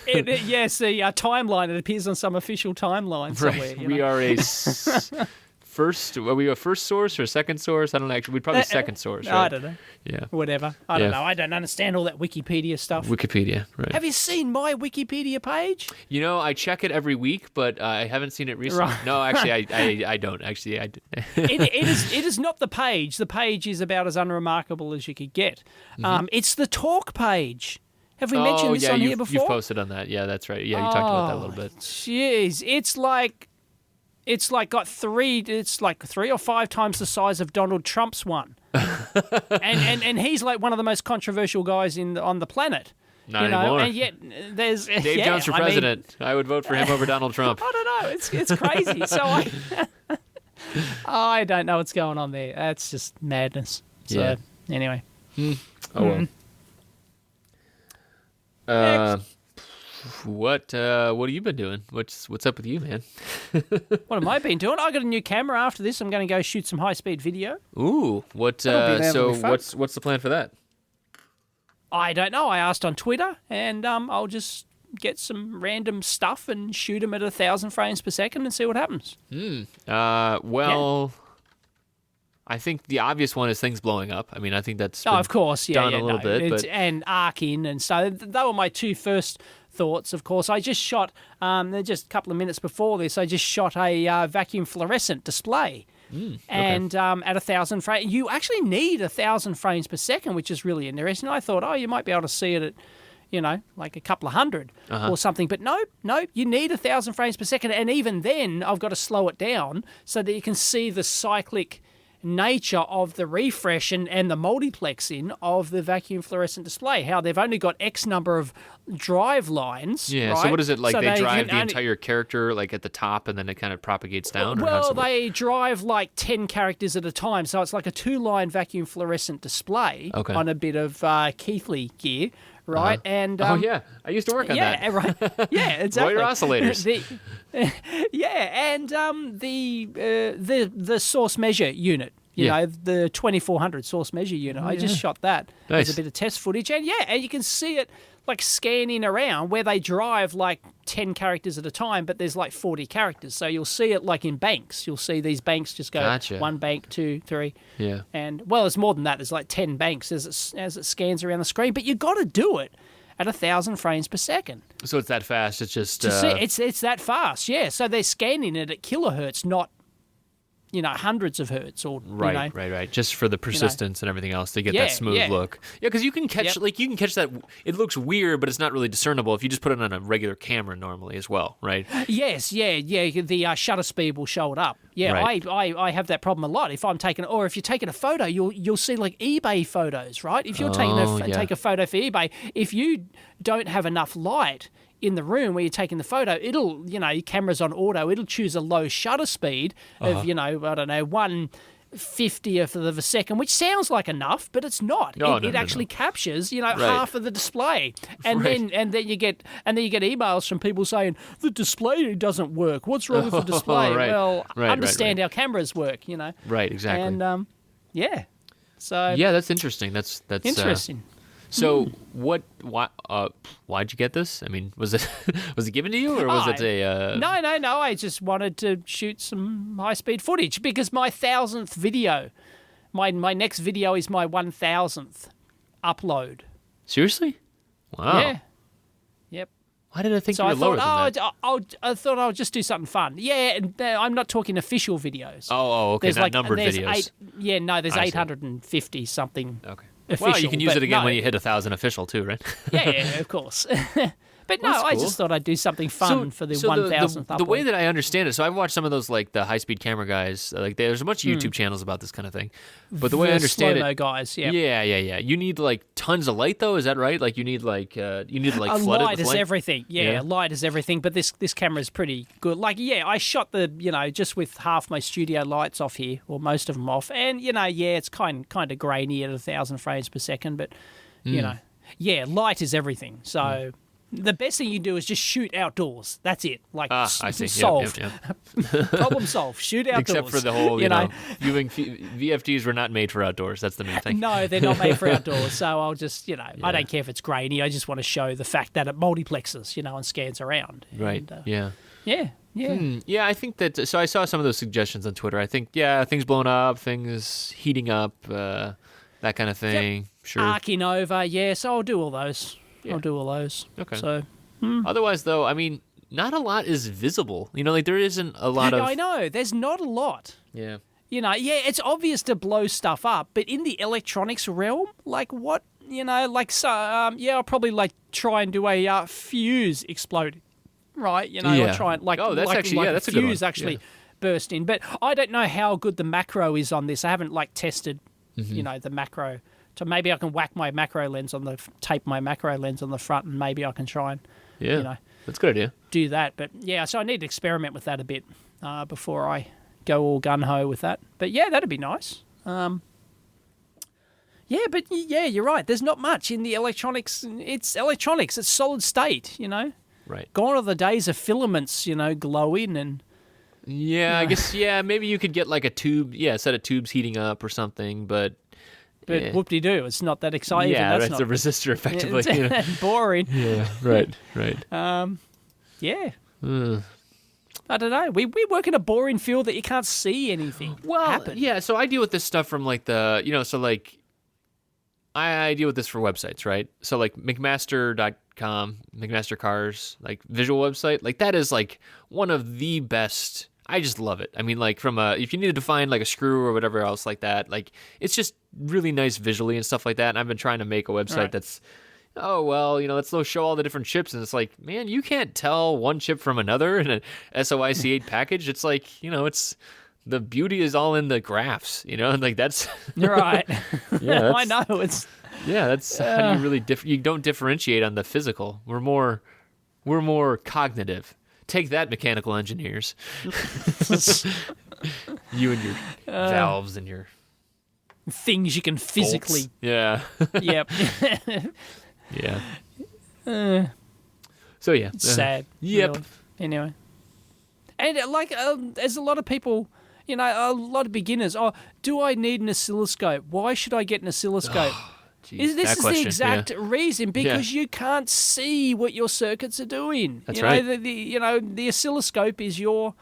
Yes, the timeline. It appears on some official timeline somewhere. Right. We are a. Are we a first source or a second source? I don't know. Actually, we'd probably second source, right? I don't know. Yeah. Whatever. I don't know. I don't understand all that Wikipedia stuff. Wikipedia, right. Have you seen my Wikipedia page? I check it every week, but I haven't seen it recently. Right. No, actually, I don't. Actually, I it is not the page. The page is about as unremarkable as you could get. It's the talk page. Have we mentioned this on here before? You've posted on that. Yeah, that's right. Yeah, you talked about that a little bit. Jeez, it's like three or five times the size of Donald Trump's one, and he's like one of the most controversial guys on the planet. Not anymore. And yet there's Dave Jones for president. I would vote for him over Donald Trump. I don't know. It's crazy. So I don't know what's going on there. That's just madness. So anyway. Oh well. What have you been doing? What's up with you, man? What have I been doing? I got a new camera. After this, I'm going to go shoot some high-speed video. Ooh, what? So what's the plan for that? I don't know. I asked on Twitter, and I'll just get some random stuff and shoot them at 1,000 frames per second and see what happens. I think the obvious one is things blowing up. I mean, I think that's of course, done a little bit, but and arcing, and so they were my two first thoughts. Of course, I just shot just a couple of minutes before this. I just shot a vacuum fluorescent display, and at 1,000 frames, you actually need 1,000 frames per second, which is really interesting. I thought, you might be able to see it at, like a couple of hundred or something. But no, you need 1,000 frames per second, and even then, I've got to slow it down so that you can see the cyclic nature of the refresh and the multiplexing of the vacuum fluorescent display, how they've only got X number of drive lines. Yeah, right? So what is it like? So they drive the entire character like at the top and then it kind of propagates down? Well, they drive like 10 characters at a time, so it's like a 2-line vacuum fluorescent display on a bit of Keithley gear. Right, and I used to work on that. Yeah, right. Yeah, exactly. Royer oscillators. And the source measure unit You Yeah. know, the 2400 source measure unit. I just shot that Nice. as a bit of test footage. And and you can see it like scanning around where they drive like 10 characters at a time, but there's like 40 characters. So you'll see it like in banks. You'll see these banks just go Gotcha. 1 bank, 2, 3. Yeah. And, well, it's more than that. There's like 10 banks as it scans around the screen. But you got to do it at 1,000 frames per second. So it's that fast. It's just To see, it's that fast, yeah. So they're scanning it at kilohertz, not, hundreds of hertz or, right, right. Just for the persistence and everything else to get Yeah, that smooth yeah. look. Yeah, because you can catch you can catch that. It looks weird, but it's not really discernible if you just put it on a regular camera normally as well, right? Yes, yeah. The shutter speed will show it up. Yeah, Right. I have that problem a lot. If I'm taking, or if you're taking a photo, you'll see like eBay photos, right? If you're take a photo for eBay, if you don't have enough light in the room where you're taking the photo, it'll, your camera's on auto, it'll choose a low shutter speed of, I don't know, 1/50th of a second, which sounds like enough, but it's not. It actually captures, half of the display. And Right. then you get emails from people saying the display doesn't work. What's wrong with the display? Right. Well, Right, understand right. Right. how cameras work, Right, exactly. And yeah. So Yeah, that's interesting. That's interesting. So why'd you get this? I mean, was it was it given to you or was it a? No. I just wanted to shoot some high-speed footage because my 1,000th video, my next video is my 1,000th upload. Seriously? Wow. Yeah. Yep. Why did I think So you I were lower thought, than that? I thought I'll just do something fun. Yeah, and I'm not talking official videos. Oh, okay. There's Not numbered videos. There's I see. 850 something. Okay. Official, Well, you can use but it again no. when you hit 1,000 official too, right? Yeah, of course. But no, That's I cool. just thought I'd do something fun for the 1,000th upload. The way that I understand it, so I've watched some of those like the high-speed camera guys. Like there's a bunch of YouTube channels about this kind of thing. But the way I understand slow-mo it, guys, yeah. yeah. You need like tons of light though. Is that right? Like you need like flood it Light with is light. everything. Yeah, light is everything. But this camera is pretty good. Like, yeah, I shot the just with half my studio lights off here, or most of them off, and it's kind of grainy at 1,000 frames per second. But light is everything. So. The best thing you do is just shoot outdoors. That's it. Like, I see. solved. Yep. Problem solved. Shoot outdoors. Except for the whole, viewing VFDs were not made for outdoors. That's the main thing. No, they're not made for outdoors. So I'll just, I don't care if it's grainy. I just want to show the fact that it multiplexes, and scans around. Right. And, Yeah. Yeah. Yeah, I think that. So I saw some of those suggestions on Twitter. I think, things blowing up, things heating up, that kind of thing. Sure. Arcing over. Yeah, so I'll do all those. Yeah. I'll do all those. Okay. So Otherwise, though, I mean, not a lot is visible. Like there isn't a lot of. I know. There's not a lot. Yeah. It's obvious to blow stuff up, but in the electronics realm, like what, I'll probably like try and do a fuse exploding, right? I'll try and that's actually that's a good one. fuse actually Yeah. burst in. But I don't know how good the macro is on this. I haven't tested, Mm-hmm. the macro. So maybe I can tape my macro lens on the front, and maybe I can try and Yeah. That's a good idea. do that. But yeah, so I need to experiment with that a bit before I go all gun ho with that. But yeah, that'd be nice. You're right. There's not much in the electronics. It's electronics. It's solid state. Right. Gone are the days of filaments. Glowing and. Yeah, I guess. Yeah, maybe you could get like a tube. Yeah, a set of tubes heating up or something. But whoop-de-doo, it's not that exciting. yeah, That's it's not a resistor effectively. It's boring. Yeah. Right. Yeah. I don't know. We work in a boring field that you can't see anything happen. Yeah. So I deal with this stuff from like I deal with this for websites, right? So like McMaster.com, McMaster Cars, like visual website, like that is like one of the best. I just love it. I mean, like if you needed to find like a screw or whatever else like that, like it's just really nice visually and stuff like that. And I've been trying to make a website that's, let's show all the different chips. And it's like, man, you can't tell one chip from another in an SOIC8 package. It's like, it's the beauty is all in the graphs, and like that's Right. Yeah, I know. It's that's how do you really you don't differentiate on the physical. We're more cognitive. Take that, mechanical engineers. You and your valves and your things you can physically. bolts. Yeah. Yep. Yeah. So yeah. It's sad. Yep. Really. Anyway. And there's a lot of people, You know, a lot of beginners. Oh, do I need an oscilloscope? Why should I get an oscilloscope? Jeez, This is question, the exact reason, because you can't see what your circuits are doing. That's you know, right. The oscilloscope is your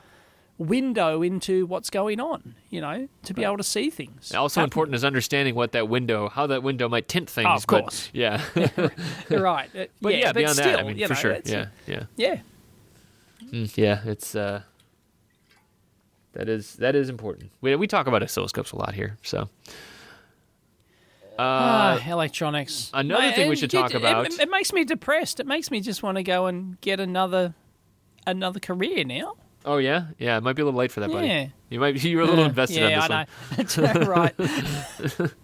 window into what's going on, to be able to see things. Also important is understanding how that window might tint things. Oh, of course. Yeah. Right. But beyond still, that, I mean, for sure. Yeah. Yeah. Yeah, it's that is important. We talk about oscilloscopes a lot here, so. Electronics. Another thing we should talk about. It makes me depressed. It makes me just want to go and get another career now. Oh yeah, it might be a little late for that, buddy. Yeah. You were a little invested on this one. Yeah, I know. Right.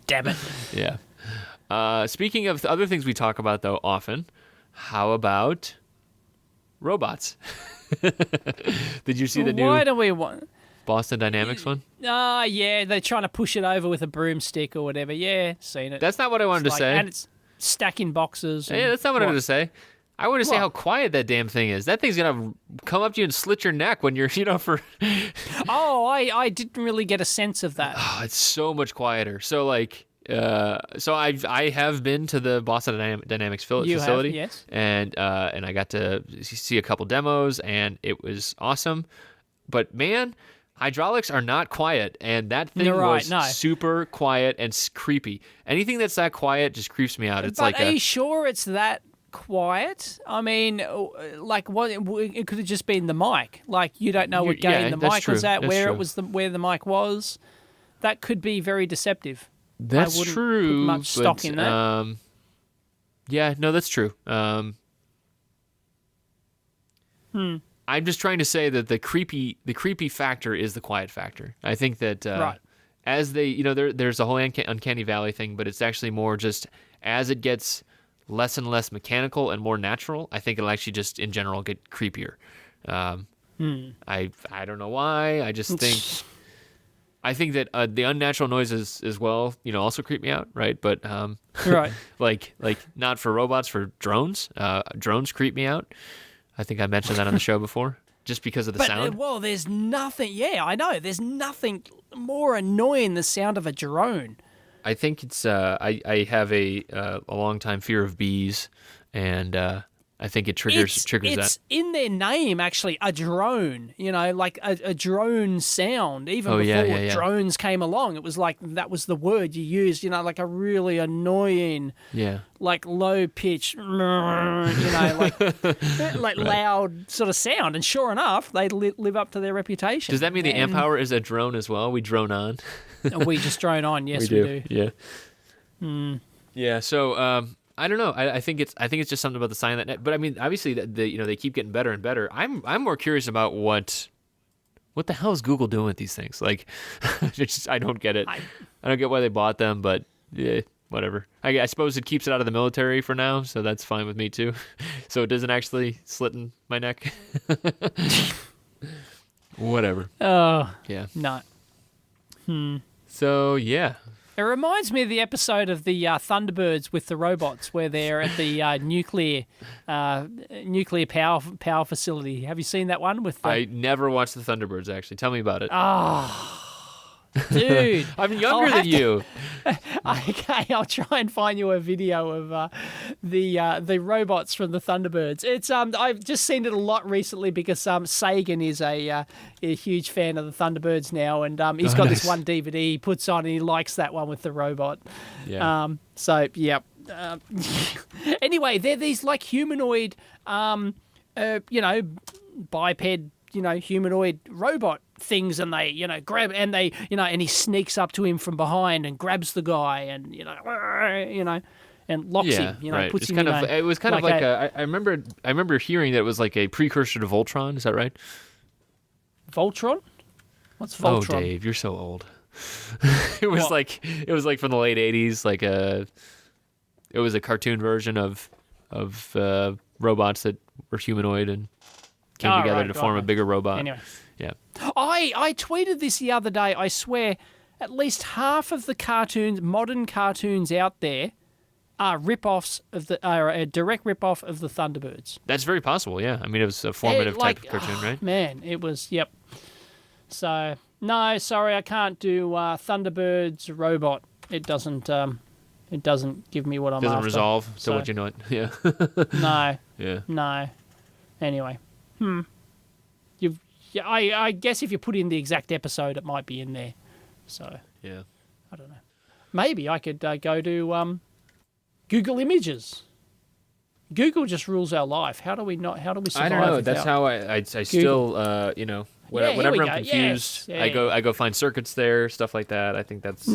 Damn it. Yeah. Speaking of other things we talk about though often, how about robots? Did you see the new Why do we want? Boston Dynamics one? Yeah, they're trying to push it over with a broomstick or whatever. Yeah, seen it. That's not what I wanted to say. And it's stacking boxes. Yeah, that's not what I wanted to say. I want to say how quiet that damn thing is. That thing's gonna come up to you and slit your neck when you're, for. Oh, I didn't really get a sense of that. Oh, it's so much quieter. So I have been to the Boston Dynamics facility. Yes. And I got to see a couple demos, and it was awesome. But man, hydraulics are not quiet, and that thing was super quiet and creepy. Anything that's that quiet just creeps me out. It's are you sure it's that quiet? I mean, like, what? It could have just been the mic. Like, you don't know what gain the mic was at, where the mic was. That could be very deceptive. That's I wouldn't true. Put much stock in that. Yeah, no, that's true. I'm just trying to say that the creepy factor is the quiet factor. I think that as they, there's a whole uncanny valley thing, but it's actually more just as it gets less and less mechanical and more natural, I think it'll actually just in general get creepier. I don't know why. I just think that the unnatural noises as well, also creep me out, right? But right, like not for robots, for drones. Drones creep me out. I think I mentioned that on the show before, just because of the sound. Well, there's nothing. Yeah, I know. There's nothing more annoying than the sound of a drone. I think it's. I have a long time fear of bees, and I think it triggers that. It's in their name, actually, a drone. Like a drone sound. Even before drones came along, it was like that was the word you used. Like a really annoying, like low pitch, like loud sort of sound. And sure enough, they live up to their reputation. Does that mean the Ampower is a drone as well? We drone on. We just drone on. Yes, we do. Yeah. Yeah. So. I don't know. I think it's just something about the sign of that net. But I mean, obviously, they keep getting better and better. I'm more curious about what the hell is Google doing with these things? Like, I don't get it. I don't get why they bought them, but yeah, whatever. I suppose it keeps it out of the military for now, so that's fine with me too. So it doesn't actually slit in my neck. Whatever. Oh. Yeah. No. So yeah. It reminds me of the episode of the Thunderbirds with the robots, where they're at the nuclear power facility. Have you seen that one? I never watched the Thunderbirds. Actually, tell me about it. Dude, I'm younger than you. Okay, I'll try and find you a video of the robots from the Thunderbirds. It's I've just seen it a lot recently because Sagan is a huge fan of the Thunderbirds now, and he's got this one DVD he puts on, and he likes that one with the robot. Yeah. So yeah. Anyway, they're these like humanoid, biped, humanoid robot things, and they, grab, and they, and he sneaks up to him from behind and grabs the guy, and and locks him, right. puts him. It was kind of like I remember hearing that it was like a precursor to Voltron. Is that right? Voltron? What's Voltron? Oh, Dave, you're so old. It was like from the late '80s, like it was a cartoon version of robots that were humanoid and came together to form a bigger robot. Anyway. Yeah. I tweeted this the other day. I swear, at least half of the modern cartoons out there, are a direct rip-off of the Thunderbirds. That's very possible. Yeah. I mean, it was a formative type of cartoon, right? Man, it was. Yep. So No, sorry, I can't do Thunderbird's robot. It doesn't. It doesn't give me what I'm after. Doesn't resolve. So what you know it? Yeah. No. Yeah. No. Anyway. I guess if you put in the exact episode, it might be in there. So. Yeah. I don't know. Maybe I could go to Google Images. Google just rules our life. How do we survive? I don't know. That's how I still whenever I'm confused, Yes. I go find circuits there, stuff like that. I think that's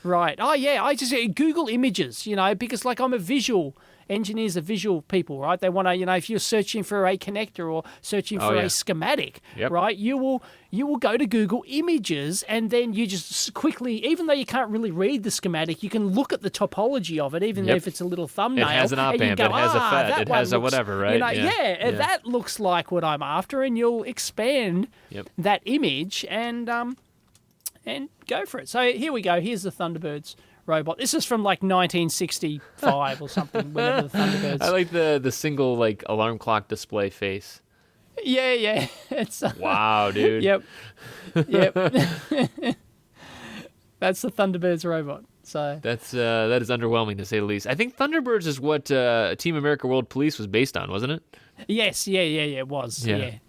Right. Oh, yeah. I just Google Images, because like I'm a visual. Engineers are visual people, right? They want to, if you're searching for a connector or searching for a schematic, right? You will go to Google Images and then you just quickly, even though you can't really read the schematic, you can look at the topology of it, even if it's a little thumbnail. It has an op amp, it has a FET, it has a whatever, right? That looks like what I'm after, and you'll expand that image and go for it. So here we go. Here's the Thunderbirds robot. This is from like 1965 or something. Whenever the Thunderbirds. I like the single like alarm clock display face. Yeah. It's wow, dude. Yep. That's the Thunderbirds robot. So that is underwhelming to say the least. I think Thunderbirds is what Team America World Police was based on, wasn't it? Yes. Yeah. It was. Yeah.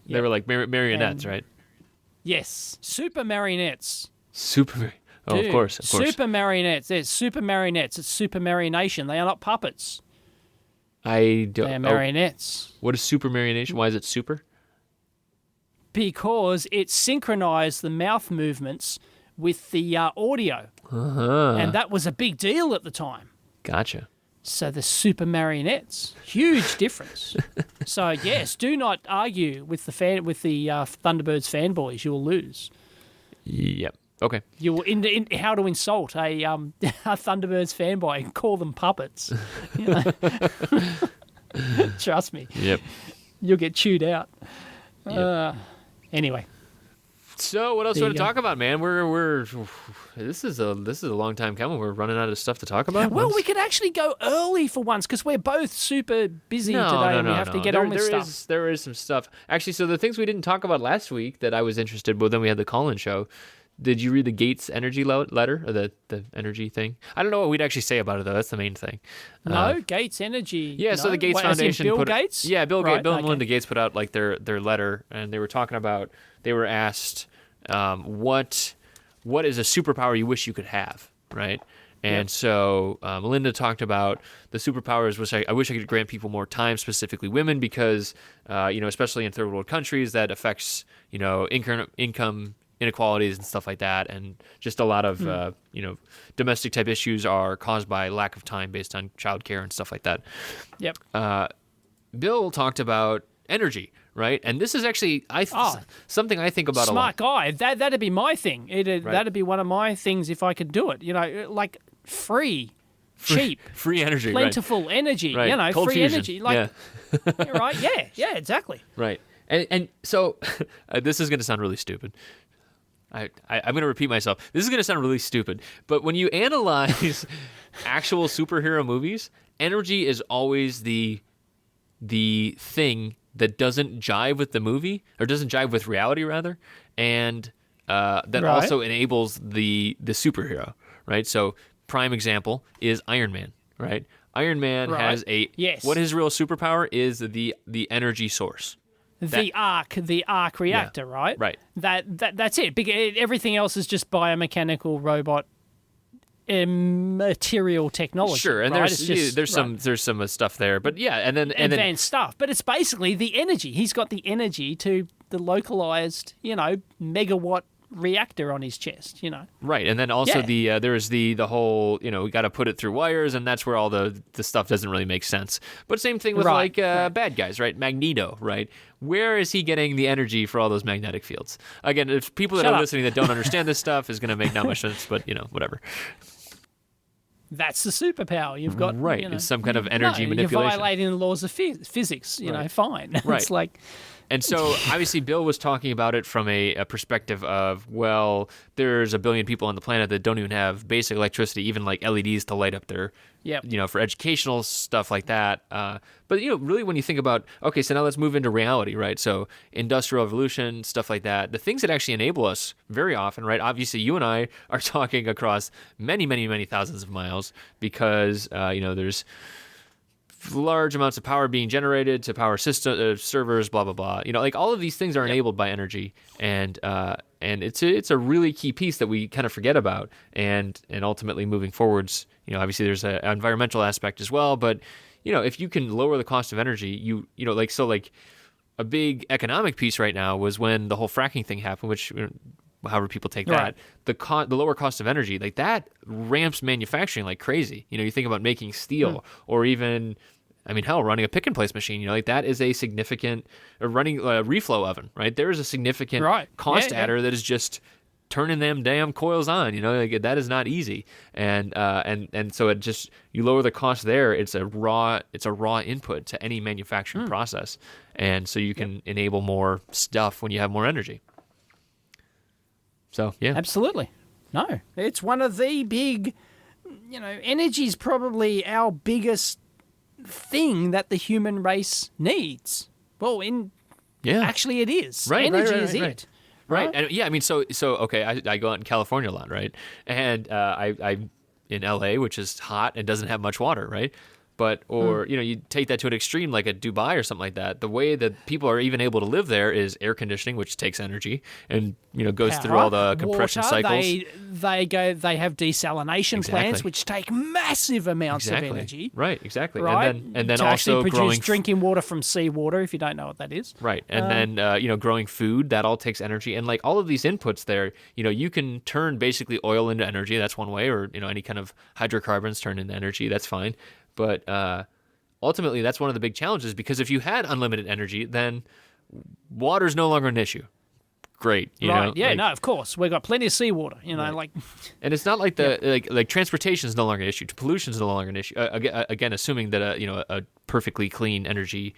They were like marionettes, right? Yes. Super marionettes. Oh, Dude, of course. Super marionettes. It's Super Marionettes. It's Super Marionation. They are not puppets. I don't. They're marionettes. What is Super Marionation? Why is it super? Because it synchronized the mouth movements with the audio, and that was a big deal at the time. Gotcha. So the Super Marionettes, huge difference. So yes, do not argue with the Thunderbirds fanboys. You will lose. Yep. Okay. You will how to insult a Thunderbirds fanboy and call them puppets. Trust me. Yep. You'll get chewed out. Yep. Anyway. So what else do you want to talk about, man? We're this is a long time coming. We're running out of stuff to talk about. Well, we could actually go early for once because we're both super busy today and we have to get on with stuff. There is some stuff. Actually, so the things we didn't talk about last week that I was interested in, but then we had the call-in show. Did you read the Gates energy letter or the energy thing? I don't know what we'd actually say about it though. That's the main thing. No, Gates Energy. Yeah, so the Gates Foundation Bill Gates? Yeah, Bill and Melinda Gates put out like their letter, and they were talking about. They were asked, what is a superpower you wish you could have, right? And so Melinda talked about the superpowers, which I wish I could grant people more time, specifically women, because especially in third world countries, that affects income inequalities and stuff like that, and just a lot of domestic type issues are caused by lack of time based on childcare and stuff like that. Yep. Bill talked about energy, right? And this is actually something I think about a lot. Smart guy. That'd be my thing. That'd be one of my things if I could do it. Like free, cheap, free energy, plentiful energy. Right. Cold free fusion. energy. Like, right? Yeah, exactly. Right. And so this is going to sound really stupid. I'm going to repeat myself. This is going to sound really stupid, but when you analyze actual superhero movies, energy is always the thing that doesn't jive with the movie, or doesn't jive with reality, rather, and that also enables the superhero, right? So prime example is Iron Man, right? Iron Man has what his real superpower is the energy source. The arc reactor, right? Right. That's it. Everything else is just biomechanical robot material technology. Sure, and there's some stuff there, but and then advanced stuff. But it's basically the energy. He's got the energy to the localized, megawatt reactor on his chest. Right, and then also there's the whole we got to put it through wires, and that's where all the stuff doesn't really make sense. But same thing with bad guys, right? Magneto, right? Where is he getting the energy for all those magnetic fields? Again, if people that are listening that don't understand this stuff is going to make not much sense, but whatever. That's the superpower you've got. Right, it's some kind of energy manipulation. You're violating the laws of physics. Fine. Right. It's like, And so obviously Bill was talking about it from a perspective of, well, there's a billion people on the planet that don't even have basic electricity, even like LEDs to light up their, for educational stuff like that. But, really when you think about, okay, so now let's move into reality, right? So industrial revolution, stuff like that, the things that actually enable us very often, right? Obviously you and I are talking across many, many, many thousands of miles because, there's large amounts of power being generated to power system servers, blah blah blah. Like all of these things are enabled by energy, and it's a really key piece that we kind of forget about. And ultimately moving forwards, obviously there's an environmental aspect as well. But if you can lower the cost of energy, like a big economic piece right now was when the whole fracking thing happened, which. However people take that, the lower cost of energy, like that ramps manufacturing like crazy. You think about making steel or even, running a pick and place machine, like that is a significant, running a reflow oven, right? There is a significant cost adder that is just turning them damn coils on, like that is not easy. And so it just, you lower the cost there. It's a raw input to any manufacturing process. And so you can enable more stuff when you have more energy. So, yeah. Absolutely. No, it's one of the big, energy is probably our biggest thing that the human race needs. Well, actually it is. Right, energy is it. Right. And so okay, I go out in California a lot, right? And I'm in LA, which is hot and doesn't have much water, right? But, you take that to an extreme like a Dubai or something like that. The way that people are even able to live there is air conditioning, which takes energy and, goes through all the compression cycles. They have desalination plants, which take massive amounts of energy. Right, exactly. Right. And then to also actually produce drinking water from seawater, if you don't know what that is. Right. And then, growing food, that all takes energy. And like all of these inputs there, you can turn basically oil into energy. That's one way, or, any kind of hydrocarbons turn into energy. That's fine. But ultimately, that's one of the big challenges, because if you had unlimited energy, then water's no longer an issue. Great, no, of course, we've got plenty of seawater, like. And it's not like like transportation is no longer an issue. Pollution is no longer an issue. Again, assuming that a perfectly clean energy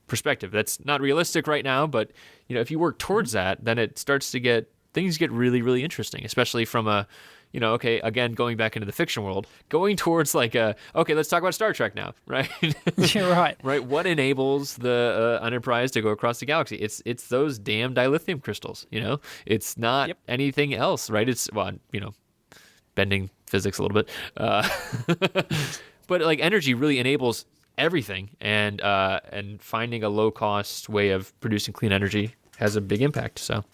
perspective. That's not realistic right now, but if you work towards that, then it starts to things get really, really interesting, especially from a. Okay, again, going back into the fiction world, going towards okay, let's talk about Star Trek now, right? You're right. Right, what enables the Enterprise to go across the galaxy? It's those damn dilithium crystals, It's not anything else, right? It's, bending physics a little bit. But, energy really enables everything, and finding a low-cost way of producing clean energy has a big impact, so...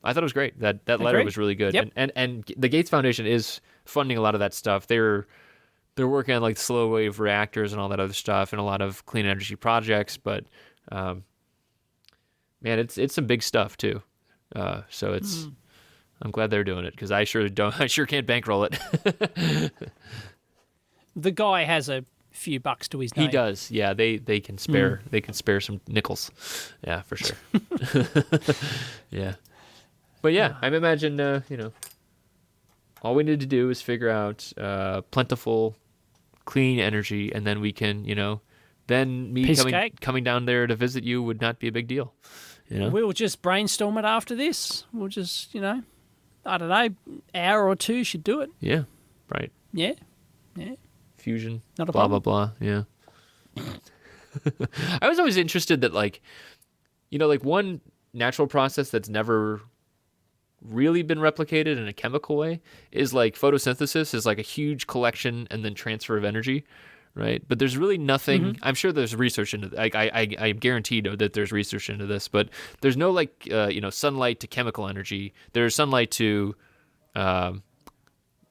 I thought it was great. That letter was really good. Yep. And the Gates Foundation is funding a lot of that stuff. They're working on like slow wave reactors and all that other stuff and a lot of clean energy projects. But man, it's some big stuff too. So it's I'm glad they're doing it, because I sure can't bankroll it. The guy has a few bucks to his name. He does. Yeah, they can spare some nickels. Yeah, for sure. Yeah. But yeah, I imagine, all we need to do is figure out plentiful, clean energy, and then we can, then me coming down there to visit you would not be a big deal. We'll just brainstorm it after this. We'll just, I don't know, hour or two should do it. Yeah, right. Yeah. Fusion, not a blah, problem. blah, blah, yeah. I was always interested that, one natural process that's never really been replicated in a chemical way is like photosynthesis is like a huge collection and then transfer of energy, right? But there's really nothing. I'm sure there's research into I guaranteed that there's research into this, but there's no sunlight to chemical energy. There's sunlight to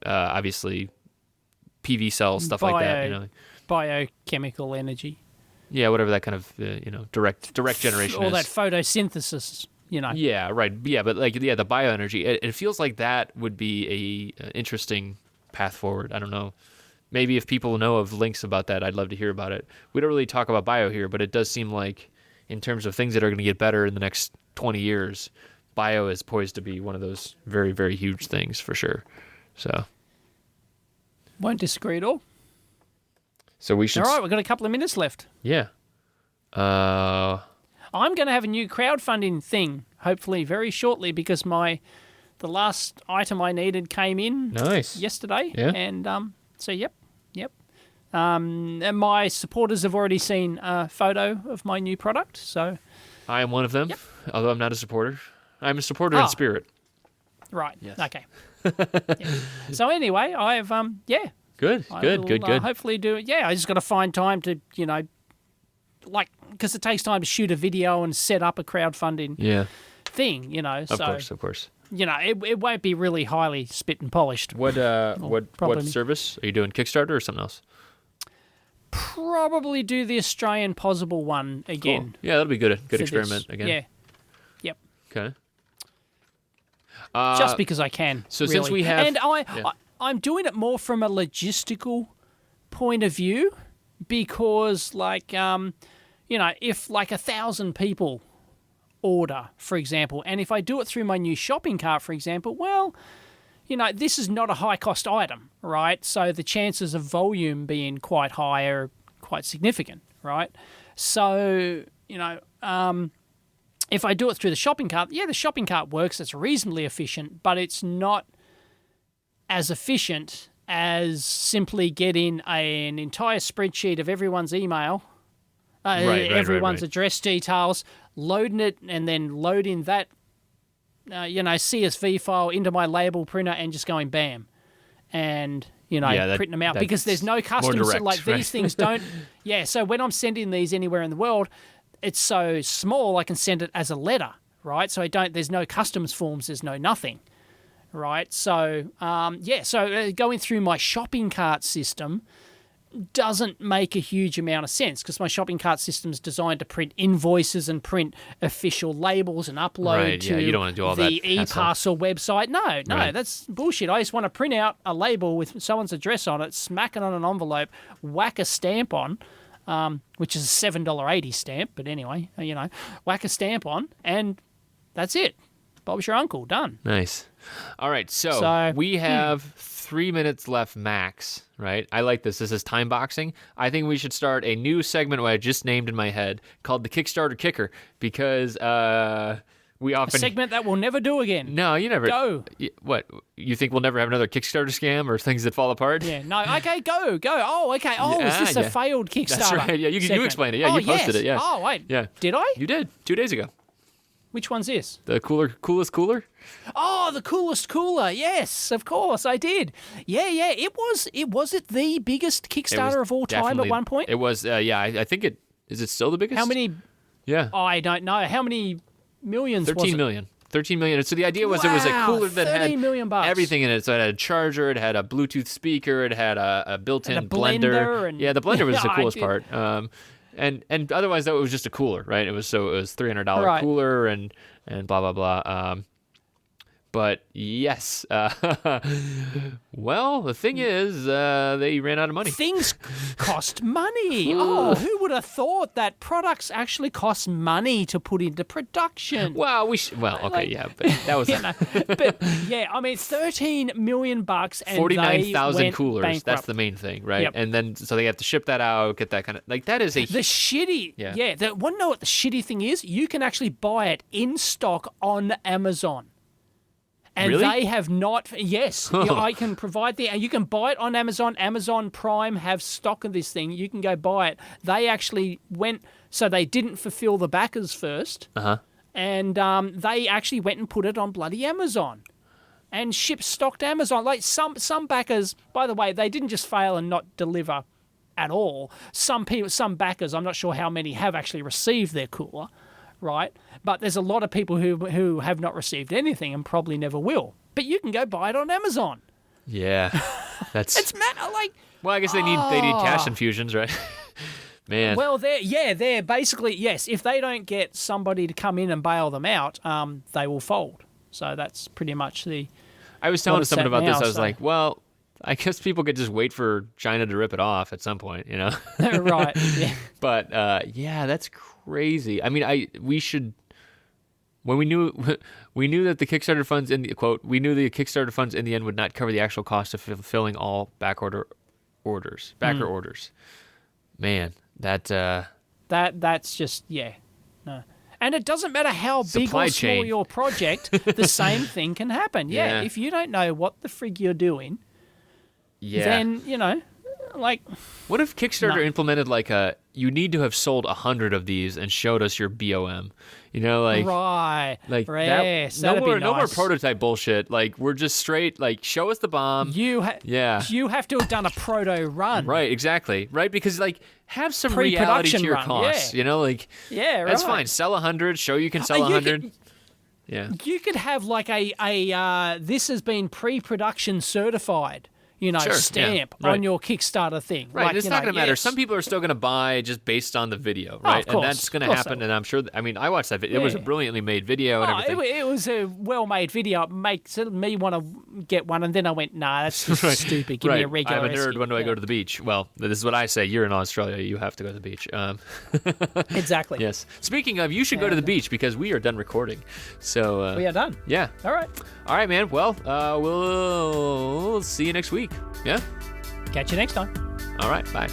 obviously PV cells, stuff like that, biochemical energy. Yeah, whatever that kind of direct generation all is. That photosynthesis. Yeah, right. Yeah, but the bioenergy, it feels like that would be a interesting path forward. I don't know. Maybe if people know of links about that, I'd love to hear about it. We don't really talk about bio here, but it does seem like in terms of things that are going to get better in the next 20 years, bio is poised to be one of those very, very huge things for sure. So. Won't disagree at all. So we should. All right, we've got a couple of minutes left. Yeah. I'm going to have a new crowdfunding thing, hopefully very shortly, because the last item I needed came in yesterday. Yeah. And so, yep. And my supporters have already seen a photo of my new product, so... I am one of them, although I'm not a supporter. I'm a supporter in spirit. Right. Yes. Okay. Yeah. So anyway, I've Good. Hopefully do it. Yeah, I just got to find time to, because it takes time to shoot a video and set up a crowdfunding thing, Of course. It won't be really highly spit and polished. What service are you doing? Kickstarter or something else? Probably do the Australian Possible one again. Cool. Yeah, that'll be good. Good experiment again. Yeah. Yep. Okay. Just because I can. So really. since we have, and I'm doing it more from a logistical point of view, because if 1,000 people order, for example, and if I do it through my new shopping cart, for example, well, this is not a high-cost item, right? So the chances of volume being quite high are quite significant, right? So, if I do it through the shopping cart, the shopping cart works. It's reasonably efficient, but it's not as efficient as simply getting an entire spreadsheet of everyone's email, everyone's address details, loading it, and then loading that CSV file into my label printer and just going bam, and printing them out, because there's no customs. Direct, these things don't. Yeah, so when I'm sending these anywhere in the world, it's so small I can send it as a letter, right? So there's no customs forms, there's no nothing, right? So going through my shopping cart system doesn't make a huge amount of sense, because my shopping cart system is designed to print invoices and print official labels and upload to you don't want to do all the that eParcel website. No, that's bullshit. I just want to print out a label with someone's address on it, smack it on an envelope, whack a stamp on, which is a $7.80 stamp, but anyway, whack a stamp on, and that's it. Bob's your uncle, done. Nice. All right, so we have 3 minutes left max, right? I like this. This is time boxing. I think we should start a new segment I just named in my head called the Kickstarter Kicker, because we often... A segment that we'll never do again. No, you never... Go. What? You think we'll never have another Kickstarter scam or things that fall apart? Yeah, no, okay, go. Oh, okay. Oh, is this a failed Kickstarter? That's right. Yeah, you explained it. Yeah, you posted it. Yeah. Oh, wait. Yeah. Did I? You did, 2 days ago. Which one's this? The coolest cooler? Oh, the coolest cooler. Yes, of course, I did. Yeah. Was it the biggest Kickstarter of all time at one point? It was, I think it... Is it still the biggest? How many... Yeah. I don't know. How many millions was it? 13 million. So the idea was it was a cooler that had $13 million. Everything in it. So it had a charger, it had a Bluetooth speaker, it had a built-in blender. The blender was the coolest part. And otherwise, though, it was just a cooler, right? It was $300 cooler and blah blah blah. But yes, well, the thing is, they ran out of money. Things cost money. Oh, who would have thought that products actually cost money to put into production? Well, but that was. I mean, $13 million and 49,000 coolers. Bankrupt. That's the main thing, right? Yep. And then so they have to ship that out, get that kind of that is a the shitty. Want to know what the shitty thing is? You can actually buy it in stock on Amazon. And really? They have not. Yes, I can provide you can buy it on Amazon. Amazon Prime have stock of this thing. You can go buy it. They actually went, so they didn't fulfill the backers first, and they actually went and put it on bloody Amazon, and shipped stock to Amazon. Like some backers, by the way, they didn't just fail and not deliver at all. Some backers, I'm not sure how many, have actually received their cooler. Right, but there's a lot of people who have not received anything and probably never will. But you can go buy it on Amazon. Yeah, that's it's like. Well, I guess they need cash infusions, right? Man. Well, they're basically yes. If they don't get somebody to come in and bail them out, they will fold. So that's pretty much the. I was telling someone about this. I was like, well, I guess people could just wait for China to rip it off at some point, you know? Right. Yeah. But that's crazy. I mean, we should. When we knew that the Kickstarter funds we knew the Kickstarter funds in the end would not cover the actual cost of fulfilling all backer orders. Man, that's that's just no. And it doesn't matter how big Supply or small chain. your project, the same thing can happen. Yeah, Yeah. if you don't know what the frig you're doing, Yeah. then, like... What if Kickstarter No. implemented like you need to have sold 100 of these and showed us your BOM? Like right. like yes, that. No that'd more, be no more nice. prototype bullshit. Like we're just straight. Like show us the bomb. You have to have done a proto run. Right, exactly. Right, because like have some reality to Pre-production your run, costs. yeah. Like Yeah, right. that's fine. Sell 100. Show you can sell You 100. could- Yeah. You could have like a this has been pre-production certified, Sure, yeah, stamp right. on your Kickstarter thing. Right, Like, it's not going to matter. yes. Some people are still going to buy just based on the video, right? of course, and that's going to of course happen. they And I'm sure. I mean, I watched that video. It was a Yeah. brilliantly made video and Oh, everything. it was a well-made video. It makes me want to get one, and then I went, nah, that's just stupid. Give me a regular. I'm a nerd. rescue. When do I Yeah. go to the beach? Well, this is what I say. You're in Australia. You have to go to the beach. Exactly. Yes. Speaking of, you should go to the beach because we are done recording. So We are done. yeah. All right. All right, man. Well, we'll see you next week. Yeah. Catch you next time. All right. Bye.